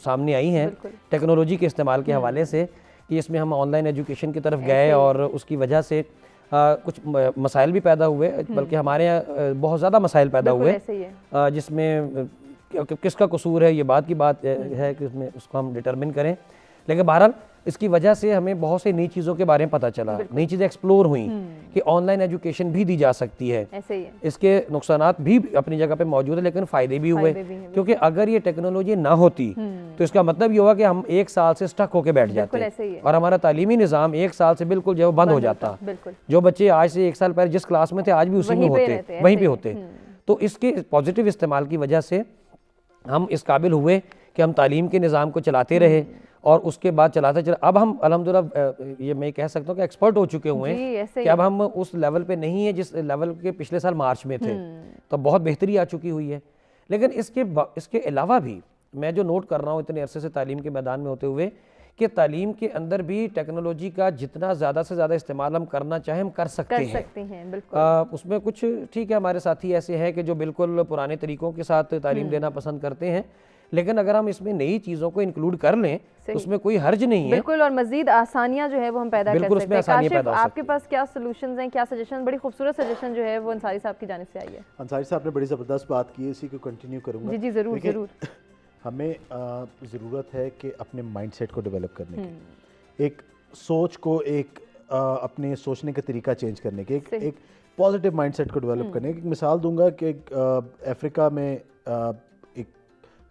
سامنے آئی ہیں ٹیکنالوجی کے استعمال کے حوالے سے, کہ اس میں ہم آن لائن ایجوکیشن کی طرف گئے اور اس کی وجہ سے کچھ مسائل بھی پیدا ہوئے, بلکہ ہمارے یہاں بہت زیادہ مسائل پیدا ہوئے, جس میں کس کا قصور ہے یہ بات کی بات ہے کہ اس کو ہم ڈٹرمن کریں. لیکن بہرحال اس کی وجہ سے ہمیں بہت سی نئی چیزوں کے بارے میں پتہ چلا, نئی چیزیں ایکسپلور ہوئیں کہ آن لائن ایجوکیشن بھی دی جا سکتی ہے. اس کے نقصانات بھی اپنی جگہ پہ موجود ہیں لیکن فائدے بھی ہوئے, کیونکہ اگر یہ ٹیکنالوجی نہ ہوتی تو اس کا مطلب یہ ہوگا کہ ہم 1 سال سے سٹک ہو کے بیٹھ جاتے اور ہمارا تعلیمی نظام 1 سال سے بالکل جو بند ہو جاتا. جو بچے آج سے 1 سال پہلے جس کلاس میں تھے آج بھی اسی میں ہوتے, وہیں پہ ہوتے. تو اس کے پازیٹیو استعمال کی وجہ سے ہم اس قابل ہوئے کہ ہم تعلیم کے نظام کو چلاتے رہے, اور اس کے بعد چلاتے چلا اب ہم الحمدللہ یہ میں کہہ سکتا ہوں کہ ایکسپرٹ ہو چکے ہوئے ہیں کہ اب ہم اس لیول پہ نہیں ہیں جس لیول کے پچھلے سال مارچ میں تھے, تو بہت بہتری آ چکی ہوئی ہے. لیکن اس کے علاوہ بھی میں جو نوٹ کر رہا ہوں اتنے عرصے سے تعلیم کے میدان میں ہوتے ہوئے, کہ تعلیم کے اندر بھی ٹیکنالوجی کا جتنا زیادہ سے زیادہ استعمال ہم کرنا چاہیں ہم کر سکتے ہیں. اس میں کچھ ٹھیک ہے ہمارے ساتھی ایسے ہیں کہ جو بالکل پرانے طریقوں کے ساتھ تعلیم دینا پسند کرتے ہیں, لیکن اگر ہم اس میں نئی چیزوں کو انکلوڈ کر لیں تو اس میں کوئی حرج نہیں ہے. بالکل, اور مزید آسانیاں جو ہے وہ ہم پیدا کر سکتے ہیں. کاشف آپ کے پاس کیا سولوشنز ہیں, کیا سجیشن, بڑی خوبصورت سجیشن جو ہے وہ انصاری صاحب کی جانب سے آئی ہے. انصاری صاحب نے بڑی زبردست بات کی ہے, اسی کو کنٹینیو کروں گا. جی ضرور ضرور. ہمیں ضرورت ہے کہ اپنے مائنڈ سیٹ کو ڈیولپ کرنے کی, ایک سوچ کو ایک اپنے سوچنے کا طریقہ چینج کرنے کے, ایک پازیٹیو مائنڈ سیٹ کو ڈیولپ کرنے کی. ایک مثال دوں گا کہ افریقہ میں ایک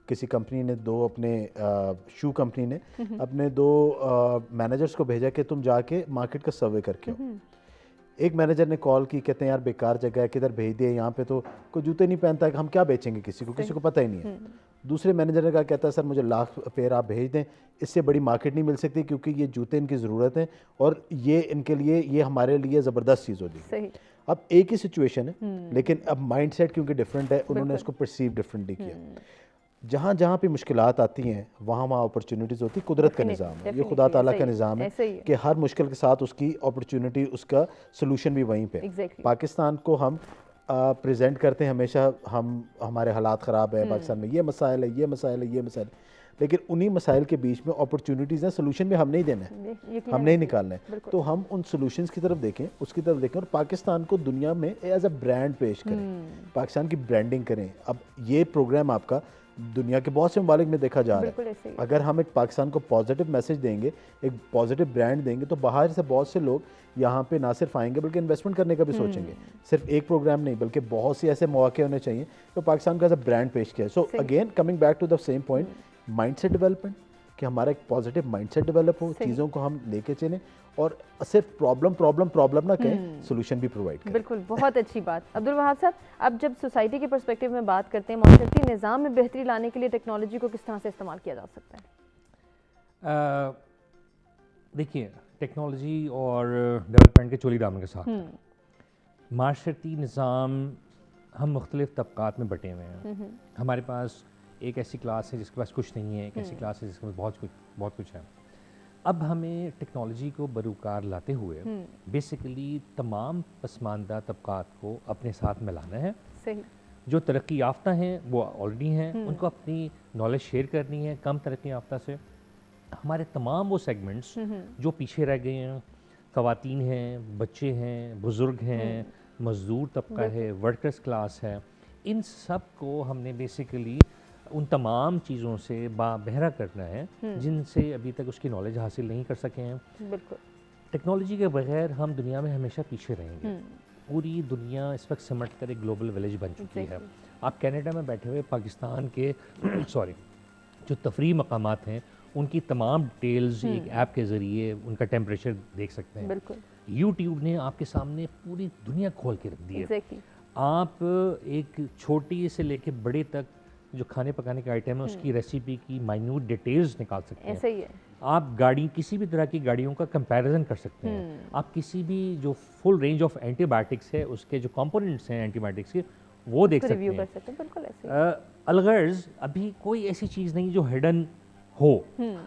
کسی کمپنی نے اپنے شو کمپنی نے اپنے 2 مینیجرز کو بھیجا کہ تم جا کے مارکیٹ کا سروے کر کے آؤ. ایک مینیجر نے کال کی, کہتے ہیں یار بیکار جگہ ہے, کدھر بھیج دیا, یہاں پہ تو کوئی جوتے نہیں پہنتا ہے, ہم کیا بیچیں گے کسی کو پتہ ہی نہیں ہے. دوسرے مینیجر نے کہا, کہتا ہے سر مجھے 1 لاکھ پیر آپ بھیج دیں, اس سے بڑی مارکیٹ نہیں مل سکتی کیونکہ یہ جوتے ان کی ضرورت ہے اور یہ ان کے لیے, یہ ہمارے لیے زبردست چیز ہوگی. اب ایک ہی سچویشن ہے لیکن اب مائنڈ سیٹ کیونکہ ڈفرینٹ ہے, انہوں نے اس کو پرسیو ڈفرینٹلی کیا. جہاں جہاں پہ مشکلات آتی ہیں وہاں اپرچونٹیز ہوتی. قدرت کا نظام ہے, یہ خدا تعالیٰ کا نظام ہے کہ ہر مشکل کے ساتھ اس کی اپرچونٹی, اس کا سلوشن بھی وہیں پہ. پاکستان کو ہم پریزنٹ کرتے ہیں ہمیشہ, ہمارے حالات خراب ہے پاکستان میں, یہ مسائل ہے, یہ مسائل ہے, یہ مسائل ہے, لیکن انہی مسائل کے بیچ میں اپرچونٹیز ہیں, سلوشن بھی ہم نہیں دینا ہے, ہم نہیں نکالنا ہے. تو ہم ان سلوشنز کی طرف دیکھیں, اس کی طرف دیکھیں اور پاکستان کو دنیا میں ایز اے برانڈ پیش کریں, پاکستان کی برانڈنگ کریں. اب یہ پروگرام آپ کا دنیا کے بہت سے ممالک میں دیکھا جا رہا ہے. اگر ہم ایک پاکستان کو پازیٹیو میسج دیں گے, ایک پازیٹیو برانڈ دیں گے, تو باہر سے بہت سے لوگ یہاں پہ نہ صرف آئیں گے بلکہ انویسٹمنٹ کرنے کا بھی سوچیں گے. صرف ایک پروگرام نہیں بلکہ بہت سے ایسے مواقع ہونے چاہیے جو پاکستان کا ایز اے برانڈ پیش کیا ہے. So again coming back to the same point, mind set development, کہ ہمارا ایک پازیٹیو مائنڈ سیٹ ڈیولپ ہو, چیزوں کو ہم لے کے چلیں اور صرف پرابلم نہ کہیں, سولوشن بھی پرووائڈ کریں. بالکل, بہت اچھی بات. عبدالوہاب صاحب, اب جب سوسائٹی کے پرسپیکٹیو میں بات کرتے ہیں, معاشرتی نظام میں بہتری لانے کے لیے ٹیکنالوجی کو کس طرح سے استعمال کیا جا سکتا ہے؟ دیکھیے, ٹیکنالوجی اور ڈیولپمنٹ کے چولی دامن کے ساتھ معاشرتی نظام, ہم مختلف طبقات میں بٹے ہوئے ہیں. ہمارے پاس ایک ایسی کلاس ہے جس کے پاس کچھ نہیں ہے, ایک ایسی کلاس ہے جس کے پاس بہت کچھ ہے. اب ہمیں ٹیکنالوجی کو بروکار لاتے ہوئے بیسیکلی تمام پسماندہ طبقات کو اپنے ساتھ ملانا ہے. جو ترقی یافتہ ہیں وہ آلریڈی ہیں, ان کو اپنی نالج شیئر کرنی ہے کم ترقی یافتہ سے. ہمارے تمام وہ سیگمنٹس جو پیچھے رہ گئے ہیں, خواتین ہیں, بچے ہیں, بزرگ ہیں, مزدور طبقہ ہے, ورکرز کلاس ہے, ان سب کو ہم نے بیسیکلی ان تمام چیزوں سے بہرا کرنا ہے جن سے ابھی تک اس کی نالج حاصل نہیں کر سکے ہیں. بالکل, ٹیکنالوجی کے بغیر ہم دنیا میں ہمیشہ پیچھے رہیں گے. پوری دنیا اس وقت سمٹ کر ایک گلوبل ولیج بن چکی ہے. آپ کینیڈا میں بیٹھے ہوئے پاکستان کے جو تفریح مقامات ہیں ان کی تمام ڈیٹیلز ایک ایپ کے ذریعے ان کا ٹیمپریچر دیکھ سکتے ہیں. بالکل, یوٹیوب نے آپ کے سامنے پوری دنیا کھول کے رکھ دی ہے. آپ ایک چھوٹی سے لے کے بڑے تک جو کھانے پکانے کا آئٹم ہے اس کی ریسیپی کی مائنیوٹ ڈیٹیلز نکال سکتے ہیں. صحیح ہے. آپ گاڑی, کسی بھی طرح کی گاڑیوں کا کمپیریزن کر سکتے ہیں. آپ کسی بھی جو full range of anti biotics ہے اس کے جو کمپوننٹس ہیں اینٹی بایوٹکس کے وہ دیکھ سکتے ہیں. بالکل ایسے الغرض ابھی کوئی ایسی چیز نہیں جو ہڈن ہو,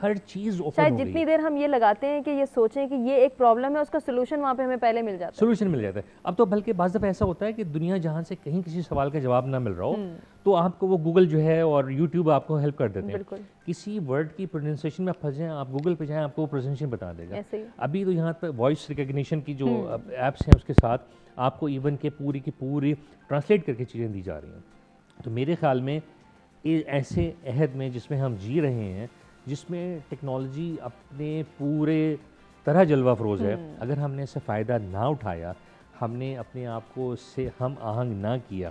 ہر چیز اوپن شاید جتنی دیر ہم یہ لگاتے ہیں کہ یہ سوچیں کہ یہ ایک پرابلم ہے, اس کا سولوشن وہاں پہ ہمیں پہلے مل جاتا ہے. سولوشن مل جاتا ہے. اب تو بلکہ بعض دفعہ ایسا ہوتا ہے کہ دنیا جہاں سے کہیں کسی سوال کا جواب نہ مل رہا ہو تو آپ کو وہ گوگل جو ہے اور یوٹیوب آپ کو ہیلپ کر دیتے ہیں. کسی ورڈ کی پروننسیشن میں پھنس جائیں, آپ گوگل پہ جائیں, آپ کو وہ پروننسیشن بتا دے گا. ابھی تو یہاں پہ وائس ریکگنیشن کی جو ایپس ہیں اس کے ساتھ آپ کو ایون کہ پوری کی پوری ٹرانسلیٹ کر کے چیزیں دی جا رہی ہیں. تو میرے خیال میں ایسے عہد میں جس میں ہم جی رہے ہیں, جس میں ٹیکنالوجی اپنے پورے طرح جلوہ افروز ہے, اگر ہم نے اس سے فائدہ نہ اٹھایا, ہم نے اپنے آپ کو اس سے ہم آہنگ نہ کیا,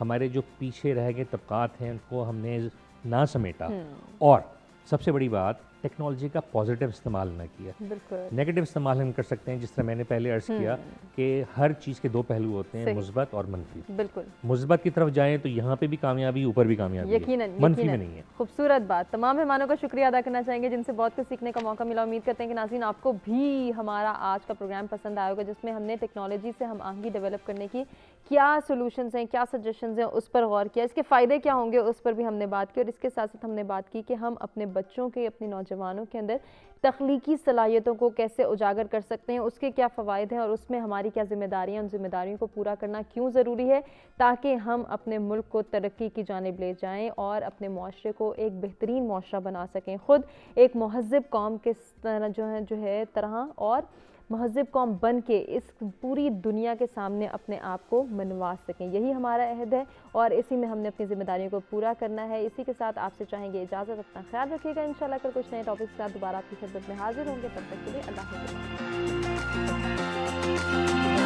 ہمارے جو پیچھے رہ گئے طبقات ہیں ان کو ہم نے نہ سمیٹا, اور سب سے بڑی بات ٹیکنالوجی کا پازیٹیو استعمال نہ کیا. نیگیٹو استعمال ہم کر سکتے ہیں, جس طرح میں نے پہلے عرض کیا کہ ہر چیز کے 2 پہلو ہوتے ہیں, مثبت اور منفی. بالکل, مثبت کی طرف جائیں تو یہاں پہ بھی کامیابی, اوپر بھی کامیابی ہے, منفی میں نہیں ہے. خوبصورت بات. تمام مہمانوں کا شکریہ ادا کرنا چاہیں گے جن سے بہت کچھ سیکھنے کا موقع ملا. امید کرتے ہیں کہ ناظرین آپ کو بھی ہمارا آج کا پروگرام پسند آئے گا, جس میں ہم نے ٹیکنالوجی سے ہم آہنگی ڈیولپ کرنے کی کیا سولوشنز ہیں, کیا سجیشنز ہیں, اس پر غور کیا, اس کے فائدے کیا ہوں گے اس پر بھی ہم نے بات کی, اور اس کے ساتھ ساتھ ہم نے بات کی کہ ہم اپنے بچوں کے, اپنے نوجوانوں کے اندر تخلیقی صلاحیتوں کو کیسے اجاگر کر سکتے ہیں, اس کے کیا فوائد ہیں اور اس میں ہماری کیا ذمہ داریاں, ان ذمہ داریوں کو پورا کرنا کیوں ضروری ہے تاکہ ہم اپنے ملک کو ترقی کی جانب لے جائیں اور اپنے معاشرے کو ایک بہترین معاشرہ بنا سکیں, خود ایک مہذب قوم کے طرح جو ہے طرح اور महज़िब कौम बन के इस पूरी दुनिया के सामने अपने आप को मनवा सकें। यही हमारा अहद है और इसी में हमने अपनी जिम्मेदारियों को पूरा करना है। इसी के साथ आपसे चाहेंगे इजाज़त, अपना ख्याल रखिएगा। इंशाल्लाह कल कुछ नए टॉपिक के साथ दोबारा आपकी खिदमत में हाजिर होंगे। तब तक के लिए अल्लाह हाफ़िज़।